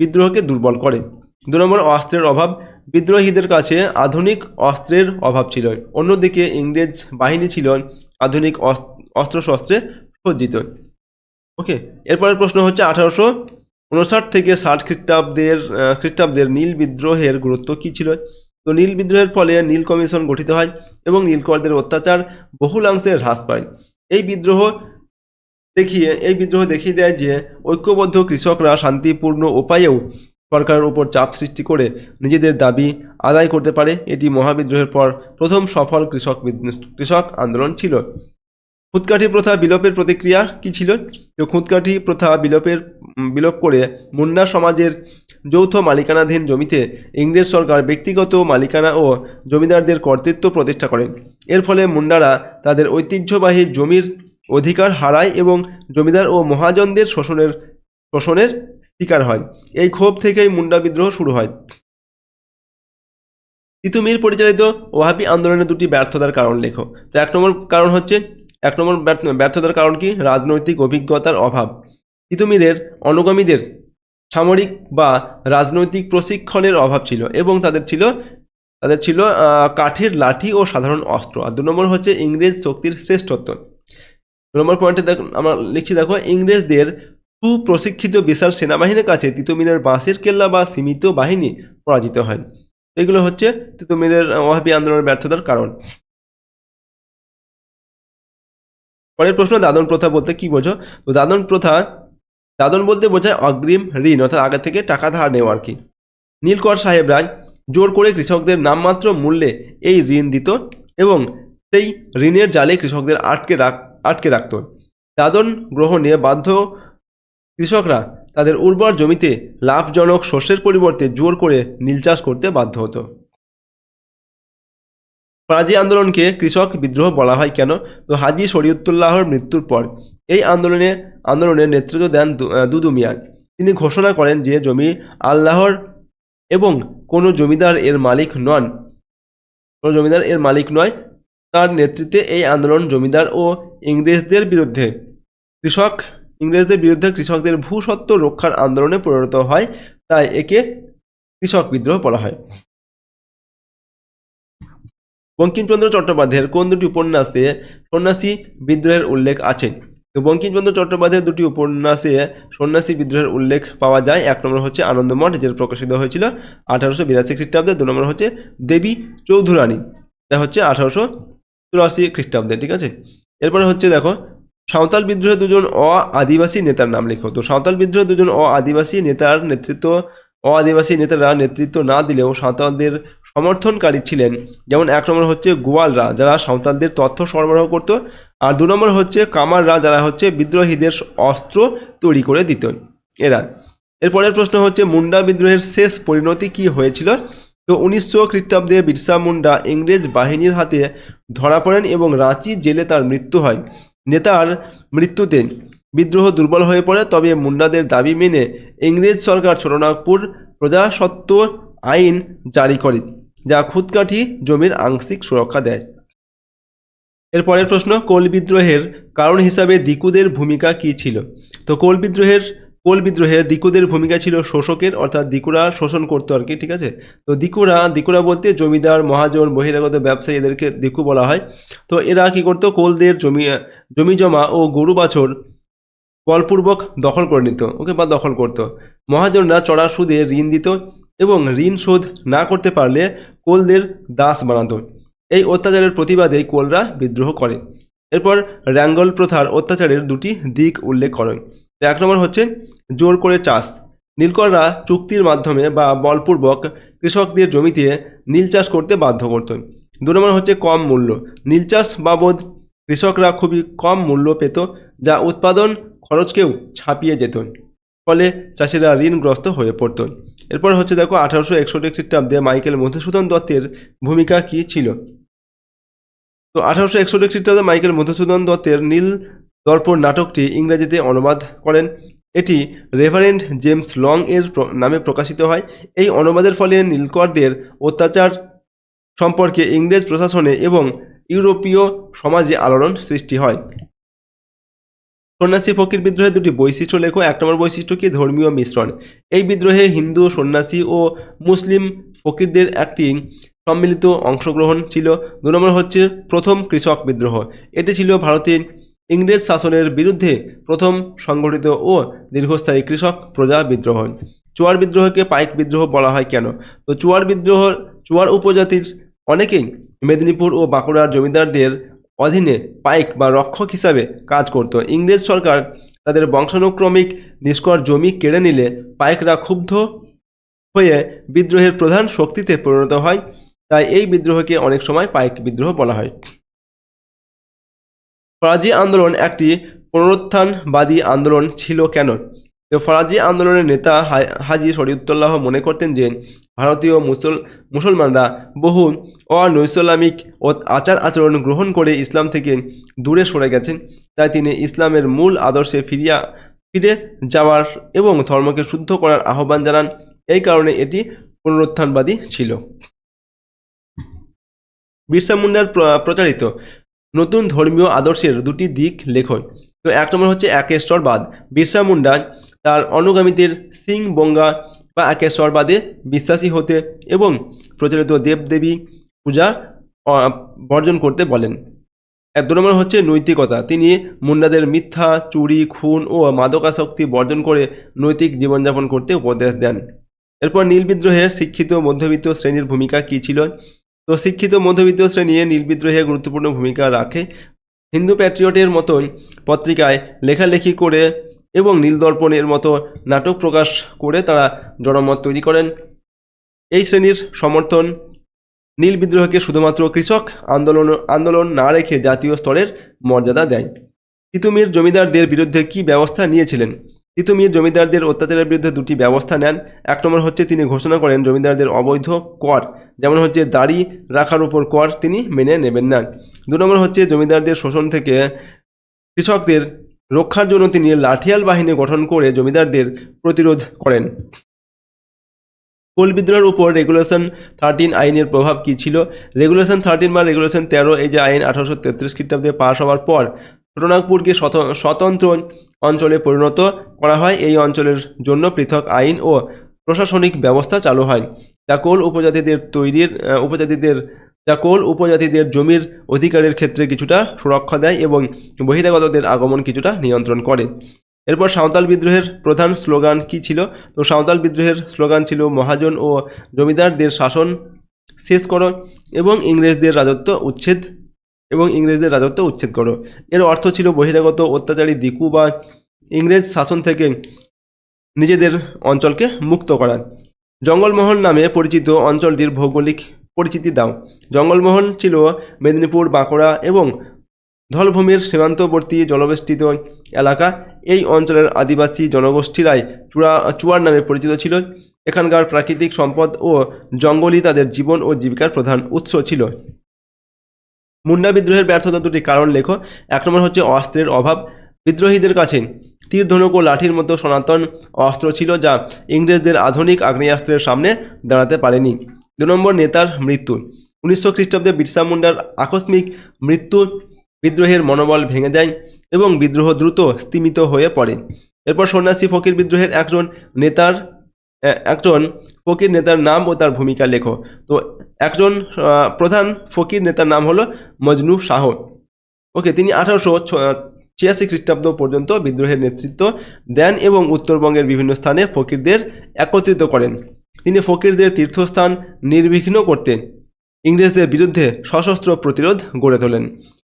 বিদ্রোহকে দুর্বল করে। 2 নম্বর, অস্ত্রের অভাব। বিদ্রোহীদের কাছে আধুনিক অস্ত্রের অভাব ছিল। অন্যদিকে ইংরেজ বাহিনী ছিল আধুনিক অস্ত্রশস্ত্রে সজ্জিত। ওকে, এরপরের প্রশ্ন হচ্ছে 1859 থেকে 60 খ্রিস্টাব্দের নীল বিদ্রোহের গুরুত্ব কী ছিল? তো নীল বিদ্রোহের ফলে নীল কমিশন গঠিত হয় এবং নীলকরদের অত্যাচার বহুলাংশে হ্রাস পায়। এই বিদ্রোহ দেখিয়ে দেয় যে ঐক্যবদ্ধ কৃষকরা শান্তিপূর্ণ উপায়েও সরকারের উপর চাপ সৃষ্টি করে নিজেদের দাবি আদায় করতে পারে। এটি মহাবিদ্রোহের পর প্রথম সফল কৃষক আন্দোলন ছিল। খুঁতকাঠি প্রথা বিলোপের প্রতিক্রিয়া কী ছিল? তো খুঁতকাঠি প্রথা বিলোপ করে মুন্ডা সমাজের যৌথ মালিকানাধীন জমিতে ইংরেজ সরকার ব্যক্তিগত মালিকানা ও জমিদারদের কর্তৃত্ব প্রতিষ্ঠা করেন। এর ফলে মুন্ডারা তাদের ঐতিহ্যবাহী জমির অধিকার হারায় এবং জমিদার ও মহাজনদের শোষণের শিকার হয়। এই ক্ষোভ থেকেই মুন্ডা বিদ্রোহ শুরু হয়। তিতুমির পরিচালিত ওয়াহাবি আন্দোলনের দুটি ব্যর্থতার কারণ লেখো। তো 1 নম্বর ব্যর্থতার কারণ কি? রাজনৈতিক অভিজ্ঞতার অভাব। তিতুমিরের অনুগামীদের সামরিক বা রাজনৈতিক প্রশিক্ষণের অভাব ছিল এবং তাদের ছিল কাঠের লাঠি ও সাধারণ অস্ত্র। আর 2 নম্বর হচ্ছে ইংরেজ শক্তির শ্রেষ্ঠত্ব। 2 নম্বর পয়েন্টে আমরা লিখছি, দেখো, ইংরেজদের সুপ্রশিক্ষিত বিশাল সেনাবাহিনীর কাছে তিতুমিরের বাঁশের কেল্লা বা সীমিত বাহিনী পরাজিত হয়। এগুলো হচ্ছে তিতুমিরের ওয়াহাবি আন্দোলনের ব্যর্থতার কারণ। পরের প্রশ্ন, দাদন প্রথা বলতে কি বোঝো? তো দাদন বলতে বোঝায় অগ্রিম ঋণ, অর্থাৎ আগে থেকে টাকা ধার নেওয়া আর কি। নীলকর সাহেবরা জোর করে কৃষকদের নামমাত্র মূল্যে এই ঋণ দিত এবং সেই ঋণের জালে কৃষকদের আটকে রাখত। দাদন গ্রহণে বাধ্য কৃষকরা তাদের উর্বর জমিতে লাভজনক শস্যের পরিবর্তে জোর করে নীল চাষ করতে বাধ্য হতো। ফরাজি আন্দোলনকে কৃষক বিদ্রোহ বলা হয় কেন? তো হাজী শরীয়তুল্লাহর মৃত্যুর পর এই আন্দোলনের নেতৃত্ব দেন দুদু মিয়া। তিনি ঘোষণা করেন যে জমি আল্লাহর এবং কোনো জমিদার এর মালিক নয়। তার নেতৃত্বে এই আন্দোলন জমিদার ও ইংরেজদের বিরুদ্ধে কৃষক ইংরেজদের বিরুদ্ধে কৃষকদের ভূস্বত্ব রক্ষার আন্দোলনে পরিণত হয়, তাই একে কৃষক বিদ্রোহ বলা হয়। বঙ্কিমচন্দ্র চট্টোপাধ্যায়ের কোন দুটি উপন্যাসে সন্ন্যাসী বিদ্রোহের উল্লেখ আছে? তো বঙ্কিমচন্দ্র চট্টোপাধ্যায়ের দুটি উপন্যাসে সন্ন্যাসী বিদ্রোহের উল্লেখ পাওয়া যায়। এক নম্বর হচ্ছে আনন্দমঠ, যেটা প্রকাশিত হয়েছিল 1882 খ্রিস্টাব্দে। 2 নম্বর হচ্ছে দেবী চৌধুরানী, এটা হচ্ছে 1884 খ্রিস্টাব্দে। ঠিক আছে, এরপরে হচ্ছে দেখো সাঁওতাল বিদ্রোহে দুজন আদিবাসী নেতার নাম লেখো। তো সাঁওতাল বিদ্রোহে দুজন আদিবাসী নেতারা নেতৃত্ব না দিলেও সাঁওতালদের সমর্থনকারী ছিলেন। যেমন 1 নম্বর হচ্ছে গোয়ালরা, যারা সাঁওতালদের তথ্য সরবরাহ করত, আর 2 নম্বর হচ্ছে কামাররা, যারা হচ্ছে বিদ্রোহীদের অস্ত্র তৈরি করে দিত এরা। এরপরের প্রশ্ন হচ্ছে মুন্ডা বিদ্রোহের শেষ পরিণতি কি হয়েছিল? তো 1900 খ্রিস্টাব্দে বিরসা মুন্ডা ইংরেজ বাহিনীর হাতে ধরা পড়েন এবং রাঁচি জেলে তার মৃত্যু হয়। নেতার মৃত্যুতে বিদ্রোহ দুর্বল হয়ে পড়ে, তবে মুন্ডাদের দাবি মেনে ইংরেজ সরকার ছোটনাগপুর প্রজাসত্ব আইন জারি করে, যা খুদকাঠি জমির আংশিক সুরক্ষা দেয়। এরপরের প্রশ্ন, কোল বিদ্রোহের কারণ হিসাবে দিকুদের ভূমিকা কি ছিল? তো কোল বিদ্রোহে দিকুদের ভূমিকা ছিল শোষকের, অর্থাৎ দিকুরা শোষণ করতো আর কি। ঠিক আছে, তো দিকুরা বলতে জমিদার, মহাজন, বহিরাগত ব্যবসায়ী, এদেরকে দিকু বলা হয়। তো এরা কি করতো, কোলদের জমি জমা ও গরু বাছর বলপূর্বক দখল করে নিত, বা দখল করত। মহাজনরা চড়া সুদে ঋণ দিত এবং ঋণ শোধ না করতে পারলে কোলদের দাস বানাতো। এই অত্যাচারের প্রতিবাদে কোলরা বিদ্রোহ করে। এরপর র্যাঙ্গল প্রথার অত্যাচারের দুটি দিক উল্লেখ করেন। 1 নম্বর হচ্ছে জোর করে চাষ। নীলকররা চুক্তির মাধ্যমে বা বলপূর্বক কৃষকদের জমিতে নীল চাষ করতে বাধ্য করত। 2 নম্বর হচ্ছে কম মূল্য। নীল চাষ বাবদ কৃষকরা খুবই কম মূল্য পেত, যা উৎপাদন খরচকেও ছাপিয়ে যেত, ফলে চাষিরা ঋণগ্রস্ত হয়ে পড়ত। এরপর হচ্ছে দেখো 1861 খ্রিস্টাব্দে মাইকেল মধুসূদন দত্তের ভূমিকা কি ছিল? তো 1861 খ্রিস্টাব্দে মাইকেল মধুসূদন দত্তের নীল দর্পণ নাটকটি ইংরেজিতে অনুবাদ করেন। এটি রেভারেন্ড জেমস লং এর নামে প্রকাশিত হয়। এই অনুবাদের ফলে নীলকরদের অত্যাচার সম্পর্কে ইংরেজ প্রশাসনে এবং ইউরোপীয় সমাজে আলোড়ন সৃষ্টি হয়। সন্ন্যাসী ফকির বিদ্রোহের দুটি বৈশিষ্ট্য লেখো। 1 নম্বর বৈশিষ্ট্য কি? ধর্মীয় মিশ্রণ। এই বিদ্রোহে হিন্দু সন্ন্যাসী ও মুসলিম ফকিরদের একটি সম্মিলিত অংশগ্রহণ ছিল। 2 নম্বর হচ্ছে প্রথম কৃষক বিদ্রোহ। এটি ছিল ভারতে ইংরেজ শাসনের বিরুদ্ধে প্রথম সংগঠিত ও দীর্ঘস্থায়ী কৃষক প্রজা বিদ্রোহ। চুয়ার বিদ্রোহকে পাইক বিদ্রোহ বলা হয় কেন? তো চুয়ার উপজাতির অনেকেই মেদিনীপুর ও বাঁকুড়ার জমিদারদের অধীনে পাইক বা রক্ষক হিসাবে কাজ করত। ইংরেজ সরকার তাদের বংশানুক্রমিক নিষ্কর জমি কেড়ে নিলে পাইকরা ক্ষুব্ধ হয়ে বিদ্রোহের প্রধান শক্তিতে পরিণত হয়, তাই এই বিদ্রোহকে অনেক সময় পাইক বিদ্রোহ বলা হয়। ফরাজি আন্দোলন একটি পুনরুত্থানবাদী আন্দোলন ছিল কেন? তো ফরাজি আন্দোলনের নেতা হাজী শরীয়তুল্লাহ মনে করতেন যে ভারতীয় মুসলমানরা বহু অনৈসলামিক ও আচার আচরণ গ্রহণ করে ইসলাম থেকে দূরে সরে গেছেন, তাই তিনি ইসলামের মূল আদর্শে ফিরে যাওয়ার এবং ধর্মকে শুদ্ধ করার আহ্বান জানান। এই কারণে এটি পুনরুত্থানবাদী ছিল। বিরসা মুন্ডার প্রচারিত নতুন ধর্মীয় আদর্শের দুটি দিক লেখো। তো 1 নম্বর হচ্ছে একেশ্বরবাদ। বিরসা মুন্ডা তার অনুগামীদের সিং বঙ্গা বা একেশ্বরবাদে বিশ্বাসী হতে এবং প্রচলিত দেবদেবী পূজা বর্জন করতে বলেন। 2 নম্বর হচ্ছে নৈতিকতা। তিনি মুন্ডাদের মিথ্যা, চুরি, খুন ও মাদকাসক্তি বর্জন করে নৈতিক জীবনযাপন করতে উপদেশ দেন। এরপর নীল বিদ্রোহে শিক্ষিত মধ্যবিত্ত শ্রেণীর ভূমিকা কী ছিল? তো শিক্ষিত মধ্যবিত্ত শ্রেণী নীল বিদ্রোহে গুরুত্বপূর্ণ ভূমিকা রাখে। হিন্দু প্যাট্রিয়টের মতো পত্রিকায় লেখালেখি করে এবং নীলদর্পণের মতো নাটক প্রকাশ করে তারা জনমত তৈরি করেন। এই শ্রেণীর সমর্থন নীল বিদ্রোহকে শুধুমাত্র কৃষক আন্দোলন না রেখে জাতীয় স্তরের মর্যাদা দেয়। তিতুমির জমিদারদের বিরুদ্ধে কি ব্যবস্থা নিয়েছিলেন? তিতুমির জমিদারদের অত্যাচারের বিরুদ্ধে দুটি ব্যবস্থা নেন। 1 নম্বর হচ্ছে তিনি ঘোষণা করেন জমিদারদের অবৈধ কর, যেমন হচ্ছে দাড়ি রাখার উপর কর, তিনি মেনে নেবেন না। 2 নম্বর হচ্ছে জমিদারদের শোষণ থেকে কৃষকদের রক্ষার জন্য তিনি লাঠিয়াল বাহিনী গঠন করে জমিদারদের প্রতিরোধ করেন। কোল বিদ্রোহের উপর রেগুলেশন 13 আইনের প্রভাব কী ছিল? রেগুলেশন 13 বা রেগুলেশন 13, এই যে আইন 1833 খ্রিস্টাব্দে পাশ হওয়ার পর ছোটনাগপুরকে স্বতন্ত্র অঞ্চলে পরিণত করা হয়। এই অঞ্চলের জন্য পৃথক আইন ও প্রশাসনিক ব্যবস্থা চালু হয়। যা কোল উপজাতিদের জমির অধিকারের ক্ষেত্রে কিছুটা সুরক্ষা দেয় এবং বহিরাগতদের আগমন কিছুটা নিয়ন্ত্রণ করে। এরপর সাঁওতাল বিদ্রোহের প্রধান স্লোগান কি ছিল? তো সাঁওতাল বিদ্রোহের স্লোগান ছিল মহাজন ও জমিদারদের শাসন শেষ করো এবং ইংরেজদের রাজত্ব উচ্ছেদ করো। এর অর্থ ছিল বহিরাগত অত্যাচারী দিকু বা ইংরেজ শাসন থেকে নিজেদের অঞ্চলকে মুক্ত করা। জঙ্গলমহল নামে পরিচিত অঞ্চলটির ভৌগোলিক পরিচিতি দাও। জঙ্গলমহল ছিল মেদিনীপুর, বাঁকুড়া এবং ধলভূমির সীমান্তবর্তী জলবেষ্টিত এলাকা। এই অঞ্চলের আদিবাসী জনগোষ্ঠীরাই চুয়ার নামে পরিচিত ছিল। এখানকার প্রাকৃতিক সম্পদ ও জঙ্গলই তাদের জীবন ও জীবিকার প্রধান উৎস ছিল। মুন্ডা বিদ্রোহের ব্যর্থতা দুটি কারণ লেখো। 1 নম্বর হচ্ছে অস্ত্রের অভাব। বিদ্রোহীদের কাছে তীর, ধনুক ও লাঠির মতো সনাতন অস্ত্র ছিল যা ইংরেজদের আধুনিক আগ্নেয়াস্ত্রের সামনে দাঁড়াতে পারেনি। 2 নম্বর নেতার মৃত্যু। 1900 খ্রিস্টাব্দে বিরসা মুন্ডার আকস্মিক মৃত্যু বিদ্রোহের মনোবল ভেঙে দেয় এবং বিদ্রোহ দ্রুত স্তিমিত হয়ে পড়ে। এরপর সন্ন্যাসী ফকির বিদ্রোহের একজন ফকির নেতার নাম ও তার ভূমিকা লেখো। তো একজন প্রধান ফকির নেতার নাম হলো মজনু শাহ। তিনি 1886 খ্রিস্টাব্দ পর্যন্ত বিদ্রোহের নেতৃত্ব দেন এবং উত্তরবঙ্গের বিভিন্ন স্থানে ফকিরদের একত্রিত করেন। তিনি ফকিরদের তীর্থস্থান নির্বিঘ্ন করতে ইংরেজদের বিরুদ্ধে সশস্ত্র প্রতিরোধ গড়ে তোলেন।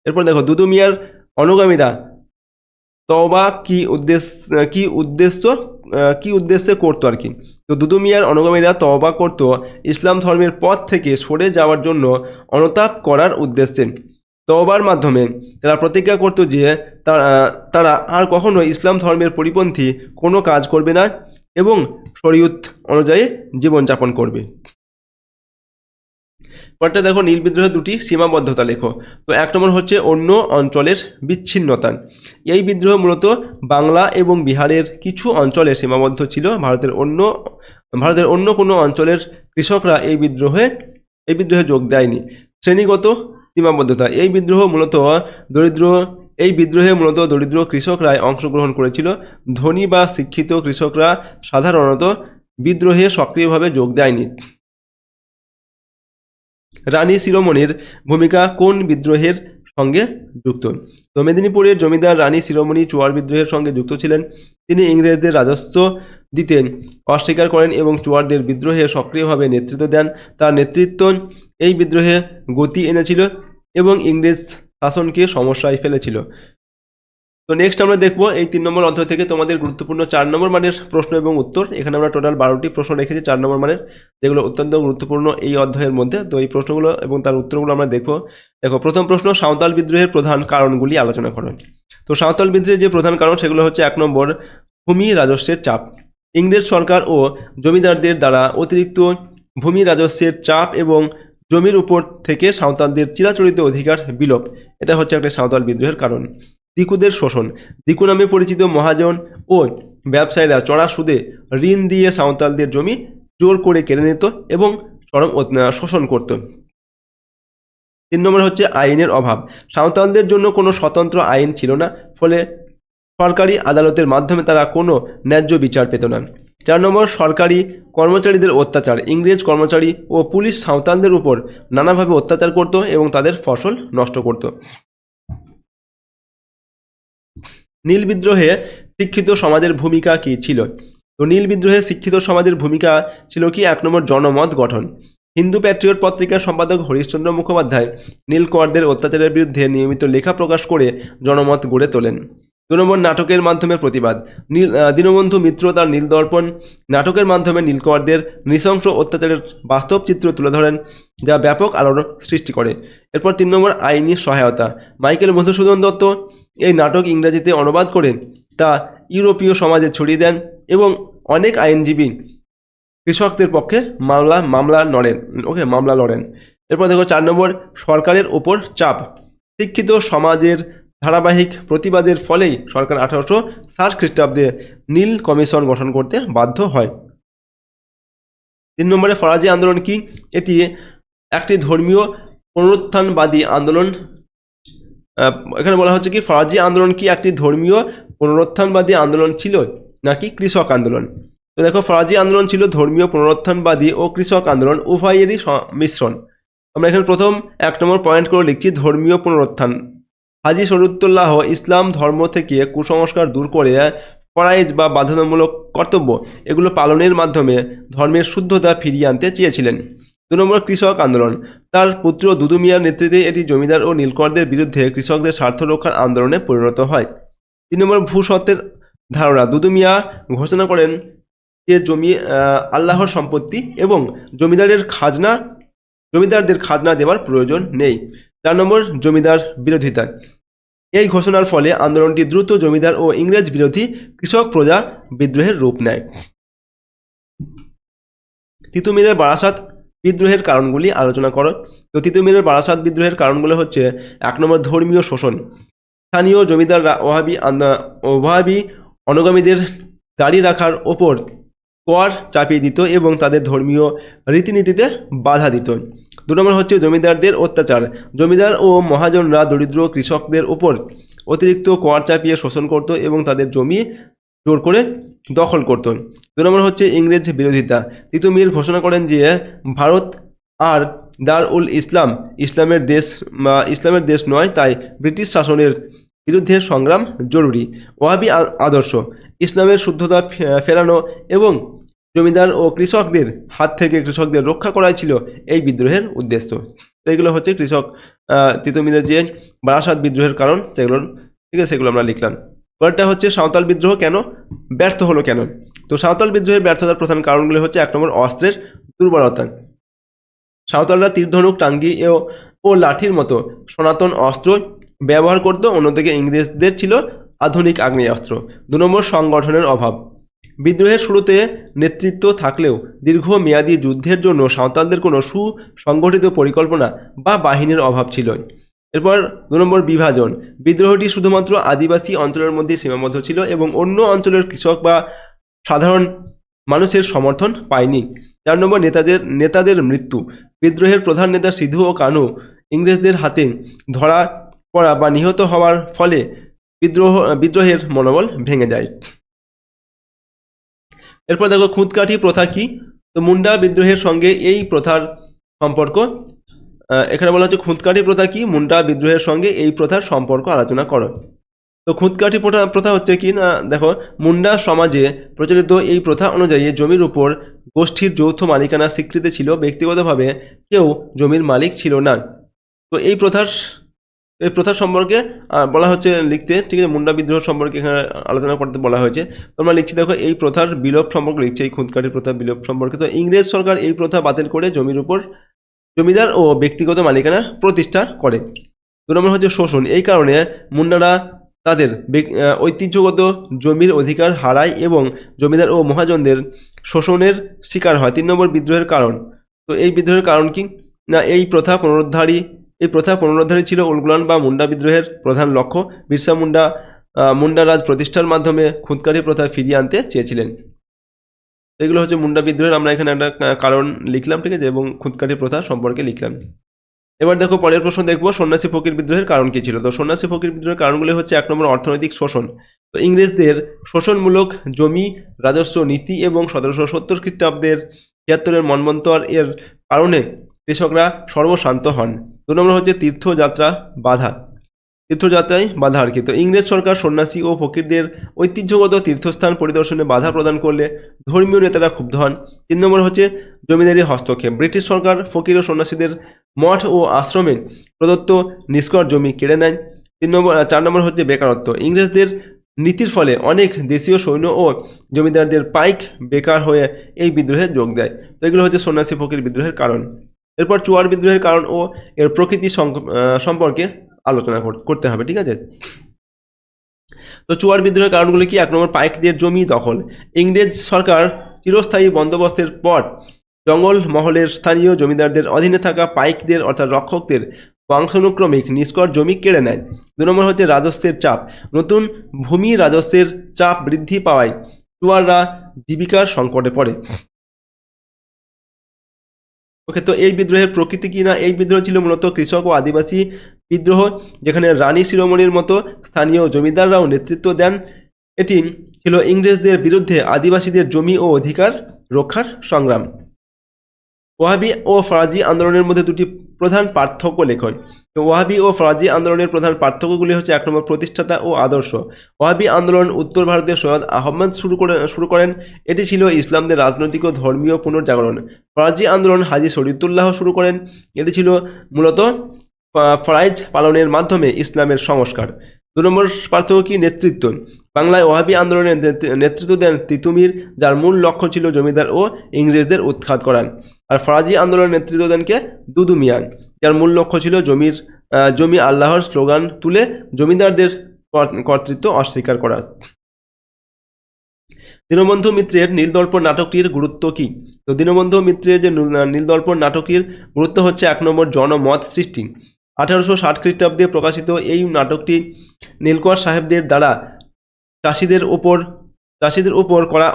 এরপর দেখো দুদু মিয়ার অনুগামীরা তওবা কি উদ্দেশ্যে করতো আর কি। তো দুদু মিয়ার অনুগামীরা তওবা করতো ইসলাম ধর্মের পথ থেকে সরে যাওয়ার জন্য অনুতাপ করার উদ্দেশ্যে। তওবার মাধ্যমে তারা প্রতিজ্ঞা করত যে তারা আর কখনো ইসলাম ধর্মের পরিপন্থী কোনো কাজ করবে না এবং শরীয়ত অনুযায়ী জীবনযাপন করবে। পরটা দেখো নীল বিদ্রোহের দুটি সীমাবদ্ধতা লেখো। তো 1 নম্বর হচ্ছে অন্য অঞ্চলের বিচ্ছিন্নতা। এই বিদ্রোহ মূলত বাংলা এবং বিহারের কিছু অঞ্চলে সীমাবদ্ধ ছিল। ভারতের অন্য কোনো অঞ্চলের কৃষকরা এই বিদ্রোহে যোগ দেয়নি। শ্রেণীগত সীমাবদ্ধতা। এই বিদ্রোহে মূলত দরিদ্র কৃষকরাই অংশগ্রহণ করেছিল। ধনী বা শিক্ষিত কৃষকরা সাধারণত বিদ্রোহে সক্রিয়ভাবে যোগ দেয়নি। রানী শিরোমণির ভূমিকা কোন বিদ্রোহের সঙ্গে যুক্ত? তো মেদিনীপুরের জমিদার রানী শিরোমণি চুয়ার বিদ্রোহের সঙ্গে যুক্ত ছিলেন। তিনি ইংরেজদের রাজস্ব দিতে অস্বীকার করেন এবং চুয়ারদের বিদ্রোহে সক্রিয়ভাবে নেতৃত্ব দেন। তার নেতৃত্ব এই বিদ্রোহে গতি এনেছিল এবং ইংরেজ শাসনকে সমস্যায় ফেলেছিল। তো নেক্সট আমরা দেখবো এই 3 নম্বর অধ্যায় থেকে তোমাদের গুরুত্বপূর্ণ 4 নম্বর মানের প্রশ্ন এবং উত্তর। এখানে আমরা টোটাল 12টি প্রশ্ন রেখেছি 4 নম্বর মানের, যেগুলো অত্যন্ত গুরুত্বপূর্ণ এই অধ্যায়ের মধ্যে। তো এই প্রশ্নগুলো এবং তার উত্তরগুলো আমরা দেখো। প্রথম প্রশ্ন, সাঁওতাল বিদ্রোহের প্রধান কারণগুলি আলোচনা করো। তো সাঁওতাল বিদ্রোহের যে প্রধান কারণ সেগুলো হচ্ছে 1 নম্বর ভূমি রাজস্বের চাপ। ইংরেজ সরকার ও জমিদারদের দ্বারা অতিরিক্ত ভূমি রাজস্বের চাপ এবং জমির উপর থেকে সাঁওতালদের চিরাচরিত অধিকার বিলোপ, এটা হচ্ছে একটা সাঁওতাল বিদ্রোহের কারণ। দিকুদের শোষণ। দিকু নামে পরিচিত মহাজন ও ব্যবসায়ীরা চড়া সুদে ঋণ দিয়ে সাঁওতালদের জমি জোর করে কেড়ে নিত এবং চরম শোষণ করত। 3 নম্বর হচ্ছে আইনের অভাব। সাঁওতালদের জন্য কোনো স্বতন্ত্র আইন ছিল না, ফলে সরকারি আদালতের মাধ্যমে তারা কোনো ন্যায্য বিচার পেত না। 4 নম্বর সরকারি কর্মচারীদের অত্যাচার। ইংরেজ কর্মচারী ও পুলিশ সাঁওতালদের উপর নানাভাবে অত্যাচার করত এবং তাদের ফসল নষ্ট করত। নীল বিদ্রোহে শিক্ষিত সমাজের ভূমিকা কি ছিল? তো নীল বিদ্রোহে শিক্ষিত সমাজের ভূমিকা ছিল কি? 1 নম্বর জনমত গঠন। হিন্দু প্যাট্রিয়ট পত্রিকার সম্পাদক হরিশ্চন্দ্র মুখোপাধ্যায় নীলকরদের অত্যাচারের বিরুদ্ধে নিয়মিত লেখা প্রকাশ করে জনমত গড়ে তোলেন। 2 নম্বর নাটকের মাধ্যমে প্রতিবাদ। দীনবন্ধু মিত্র তার নীলদর্পণ নাটকের মাধ্যমে নীলকরদের নৃশংস অত্যাচারের বাস্তব চিত্র তুলে ধরেন, যা ব্যাপক আলোড়ন সৃষ্টি করে। এরপর 3 নম্বর আইনি সহায়তা। মাইকেল মধুসূদন দত্ত এই নাটক ইংরেজিতে অনুবাদ করে তা ইউরোপীয় সমাজে ছড়িয়ে দেন এবং অনেক আইনজীবী কৃষকদের পক্ষে মামলা লড়েন। এরপর দেখো 4 নম্বর সরকারের ওপর চাপ। শিক্ষিত সমাজের ধারাবাহিক প্রতিবাদের ফলেই সরকার 1860 খ্রিস্টাব্দে নীল কমিশন গঠন করতে বাধ্য হয়। 3 নম্বরে ফরাজি আন্দোলন কি? এটি একটি ধর্মীয় পুনরুত্থানবাদী আন্দোলন এখানে বলা হচ্ছে কি ফরাজি আন্দোলন কি একটি ধর্মীয় পুনরুত্থানবাদী আন্দোলন ছিল নাকি কৃষক আন্দোলন? তো দেখো ফরাজি আন্দোলন ছিল ধর্মীয় পুনরুত্থানবাদী ও কৃষক আন্দোলন উভয়েরই মিশ্রণ। আমরা এখানে প্রথম 1 নম্বর পয়েন্ট করে লিখছি ধর্মীয় পুনরুত্থান। হাজী শরীয়তুল্লাহ ইসলাম ধর্ম থেকে কুসংস্কার দূর করে ফরাইজ বা বাধ্যতামূলক কর্তব্য এগুলো পালনের মাধ্যমে ধর্মের শুদ্ধতা ফিরিয়ে আনতে চেয়েছিলেন। 2 নম্বর কৃষক আন্দোলন। তার পুত্র দুদু মিয়ার নেতৃত্বে এটি জমিদার ও নীলকরদের বিরুদ্ধে কৃষকদের স্বার্থ রক্ষার আন্দোলনে পরিণত হয়। 3 নম্বর ভূস্বত্বের ধারণা। দুদু মিয়া ঘোষণা করেন যে জমি আল্লাহর সম্পত্তি এবং জমিদারদের খাজনা দেওয়ার প্রয়োজন নেই। 4 নম্বর জমিদার বিরোধিতা। এই ঘোষণার ফলে আন্দোলনটি দ্রুত জমিদার ও ইংরেজ বিরোধী কৃষক প্রজা বিদ্রোহের রূপ নেয়। তিতুমিরের বারাসাত বিদ্রোহের কারণগুলি আলোচনা করো। তো তিতুমিরের বারাসাত বিদ্রোহের কারণগুলো হচ্ছে 1 নম্বর ধর্মীয় শোষণ। স্থানীয় জমিদাররা ওহাবি অনুগামীদের দাঁড়িয়ে রাখার ওপর কর চাপিয়ে দিত এবং তাদের ধর্মীয় রীতিনীতিতে বাধা দিত। 2 নম্বর হচ্ছে জমিদারদের অত্যাচার। জমিদার ও মহাজনরা দরিদ্র কৃষকদের উপর অতিরিক্ত কর চাপিয়ে শোষণ করত এবং তাদের জমি জোর করে দখল করত। 2 নম্বর হচ্ছে ইংরেজ বিরোধিতা। তিতুমির ঘোষণা করেন যে ভারত আর দার উল ইসলাম ইসলামের দেশ নয়, তাই ব্রিটিশ শাসনের বিরুদ্ধে সংগ্রাম জরুরি। ওয়াহাবি আদর্শ। ইসলামের শুদ্ধতা ফেরানো এবং জমিদার ও কৃষকদের হাত থেকে কৃষকদের রক্ষা করাই ছিল এই বিদ্রোহের উদ্দেশ্য। তো এগুলো হচ্ছে তিতুমিরের যে বারাসাত বিদ্রোহের কারণ সেগুলো, ঠিক আছে, সেগুলো আমরা লিখলাম। পরেরটা হচ্ছে সাঁওতাল বিদ্রোহ কেন ব্যর্থ হলো কেন? তো সাঁওতাল বিদ্রোহের ব্যর্থতার প্রধান কারণগুলো হচ্ছে 1 নম্বর অস্ত্রের দুর্বলতা। সাঁওতালরা তীর ধনুক টাঙ্গি ও লাঠির মতো সনাতন অস্ত্র ব্যবহার করত, অন্যদিকে ইংরেজদের ছিল আধুনিক আগ্নেয়াস্ত্র। 2 নম্বর সংগঠনের অভাব। বিদ্রোহের শুরুতে নেতৃত্ব থাকলেও দীর্ঘমেয়াদী যুদ্ধের জন্য সাঁওতালদের কোনো সুসংগঠিত পরিকল্পনা বা বাহিনীর অভাব ছিল। এরপর 2 নম্বর বিভাজন। বিদ্রোহটি শুধুমাত্র আদিবাসী অঞ্চলের মধ্যে সীমাবদ্ধ ছিল এবং অন্য অঞ্চলের কৃষক বা সাধারণ মানুষের সমর্থন পায়নি। 4 নম্বর নেতাদের মৃত্যু। বিদ্রোহের প্রধান নেতা সিধু ও কানু ইংরেজদের হাতে ধরা পড়া বা নিহত হওয়ার ফলে বিদ্রোহের মনোবল ভেঙে যায়। এরপর দেখো খুঁতকাঠি প্রথা কি? তো মুন্ডা বিদ্রোহের সঙ্গে এই প্রথার সম্পর্ক। এখানে বলা হচ্ছে খুঁতকাঠি প্রথা কি, মুন্ডা বিদ্রোহের সঙ্গে এই প্রথার সম্পর্ক আলোচনা করো। তো খুঁতকাঠি প্রথা হচ্ছে কি না, দেখো মুন্ডা সমাজে প্রচলিত এই প্রথা অনুযায়ী জমির উপর গোষ্ঠীর যৌথ মালিকানা স্বীকৃতি ছিল, ব্যক্তিগতভাবে কেউ জমির মালিক ছিল না। তো এই প্রথার সম্পর্কে বলা হচ্ছে লিখতে, ঠিক আছে, মুন্ডা বিদ্রোহ সম্পর্কে এখানে আলোচনা করতে বলা হয়েছে। তোমরা লিখছি দেখো এই প্রথার বিলোপ সম্পর্কে লিখছে, এই খুঁতকাঠি প্রথার বিলোপ সম্পর্কে। তো ইংরেজ সরকার এই প্রথা বাতিল করে জমির উপর জমিদার ও ব্যক্তিগত মালিকানা প্রতিষ্ঠা করে। 2 নম্বর হচ্ছে শোষণ। এই কারণে মুন্ডারা তাদের ঐতিহ্যগত জমির অধিকার হারায় এবং জমিদার ও মহাজনদের শোষণের শিকার হয়। 3 নম্বর বিদ্রোহের কারণ। তো এই বিদ্রোহের কারণ কি না, এই প্রথা পুনরুদ্ধারই ছিল উলগুলান বা মুন্ডা বিদ্রোহের প্রধান লক্ষ্য। বিরসা মুন্ডা রাজ প্রতিষ্ঠার মাধ্যমে খুঁতকাঠি প্রথা ফিরিয়ে আনতে চেয়েছিলেন। এগুলো হচ্ছে মুন্ডা বিদ্রোহের আমরা এখানে একটা কারণ লিখলাম, ঠিক আছে, এবং খুঁতকাঠি প্রথা সম্পর্কে লিখলাম। এবার দেখো পরের প্রশ্ন দেখবো সন্ন্যাসী ফকির বিদ্রোহের কারণ কি ছিল। তো সন্ন্যাসী ফকির বিদ্রোহের কারণগুলি হচ্ছে 1 নম্বর অর্থনৈতিক শোষণ। তো ইংরেজদের শোষণমূলক জমি রাজস্ব নীতি এবং 1770 খ্রিস্টাব্দের 76-এর মন্বন্তর এর কারণে কৃষকরা সর্বশান্ত হন। 2 নম্বর হচ্ছে তীর্থযাত্রায় বাধা আর কি। তো ইংরেজ সরকার সন্ন্যাসী ও ফকিরদের ঐতিহ্যগত তীর্থস্থান পরিদর্শনে বাধা প্রদান করলে ধর্মীয় নেতারা ক্ষুব্ধ হন। 3 নম্বর হচ্ছে জমিদারি হস্তক্ষেপ। ব্রিটিশ সরকার ফকির ও সন্ন্যাসীদের মঠ ও আশ্রমে প্রদত্ত নিষ্কর জমি কেড়ে নেয়। 4 নম্বর হচ্ছে বেকারত্ব। ইংরেজদের নীতির ফলে অনেক দেশীয় সৈন্য ও জমিদারদের পাইক বেকার হয়ে এই বিদ্রোহে যোগ দেয়। তো এগুলো হচ্ছে সন্ন্যাসী ফকির বিদ্রোহের কারণ। এরপর চুয়ার বিদ্রোহের কারণ ও এর প্রকৃতি সম্পর্কে আলোচনা করতে হবে, ঠিক আছে। তো চুয়ার বিদ্রোহের কারণগুলি কি? 1 নম্বর পাইকদের জমি দখল। ইংরেজ সরকার চিরস্থায়ী বন্দোবস্তের পর জঙ্গল মহলের স্থানীয় জমিদারদের অধীনে থাকা পাইকদের অর্থাৎ রক্ষকদের বংশানুক্রমিক নিষ্কর জমি কেড়ে নেয়। 2 নম্বর হচ্ছে রাজস্বের চাপ। নতুন ভূমি রাজস্বের চাপ বৃদ্ধি পাওয়ায় চুয়াররা জীবিকার সংকটে পড়ে। ওকে, তো এই বিদ্রোহের প্রকৃতি কি না, এই বিদ্রোহ ছিল মূলত কৃষক ও আদিবাসী বিদ্রোহ, যেখানে রানী শিরোমণির মতো স্থানীয় জমিদাররাও নেতৃত্ব দেন। এটি ছিল ইংরেজদের বিরুদ্ধে আদিবাসীদের জমি ও অধিকার রক্ষার সংগ্রাম। ওয়াহাবি ও ফরাজি আন্দোলনের মধ্যে দুটি প্রধান পার্থক্য লেখন। তো ওয়াহাবি ও ফরাজি আন্দোলনের প্রধান পার্থক্যগুলি হচ্ছে: 1 নম্বর, প্রতিষ্ঠাতা ও আদর্শ। ওয়াহাবি আন্দোলন উত্তর ভারতে সৈয়দ আহমদ শুরু করেন। এটি ছিল ইসলামদের রাজনৈতিক ও ধর্মীয় পুনর্জাগরণ। ফরাজি আন্দোলন হাজী শরীয়তুল্লাহ শুরু করেন। এটি ছিল মূলত ফরাইজ পালনের মাধ্যমে ইসলামের সংস্কার। 2 নম্বর পার্থক্য কি? নেতৃত্ব। বাংলায় ওয়াহাবি আন্দোলনের নেতৃত্ব দেন তিতুমির, যার মূল লক্ষ্য ছিল জমিদার ও ইংরেজদের উৎখাত করা। আর ফরাজি আন্দোলনের নেতৃত্ব দেন কে? দুদু মিয়া, যার মূল লক্ষ্য ছিল জমি আল্লাহর স্লোগান তুলে জমিদারদের কর্তৃত্ব অস্বীকার করা। দীনবন্ধু মিত্রের নীলদর্পণ নাটকটির গুরুত্ব কি? তো দীনবন্ধু মিত্রের যে নীলদর্পণ নাটকটির গুরুত্ব হচ্ছে: 1 নম্বর, জনমত সৃষ্টি। 1860 খ্রিস্টাব্দে প্রকাশিত এই নাটকটি নীলকর সাহেবদের দ্বারা চাষিদের উপর করা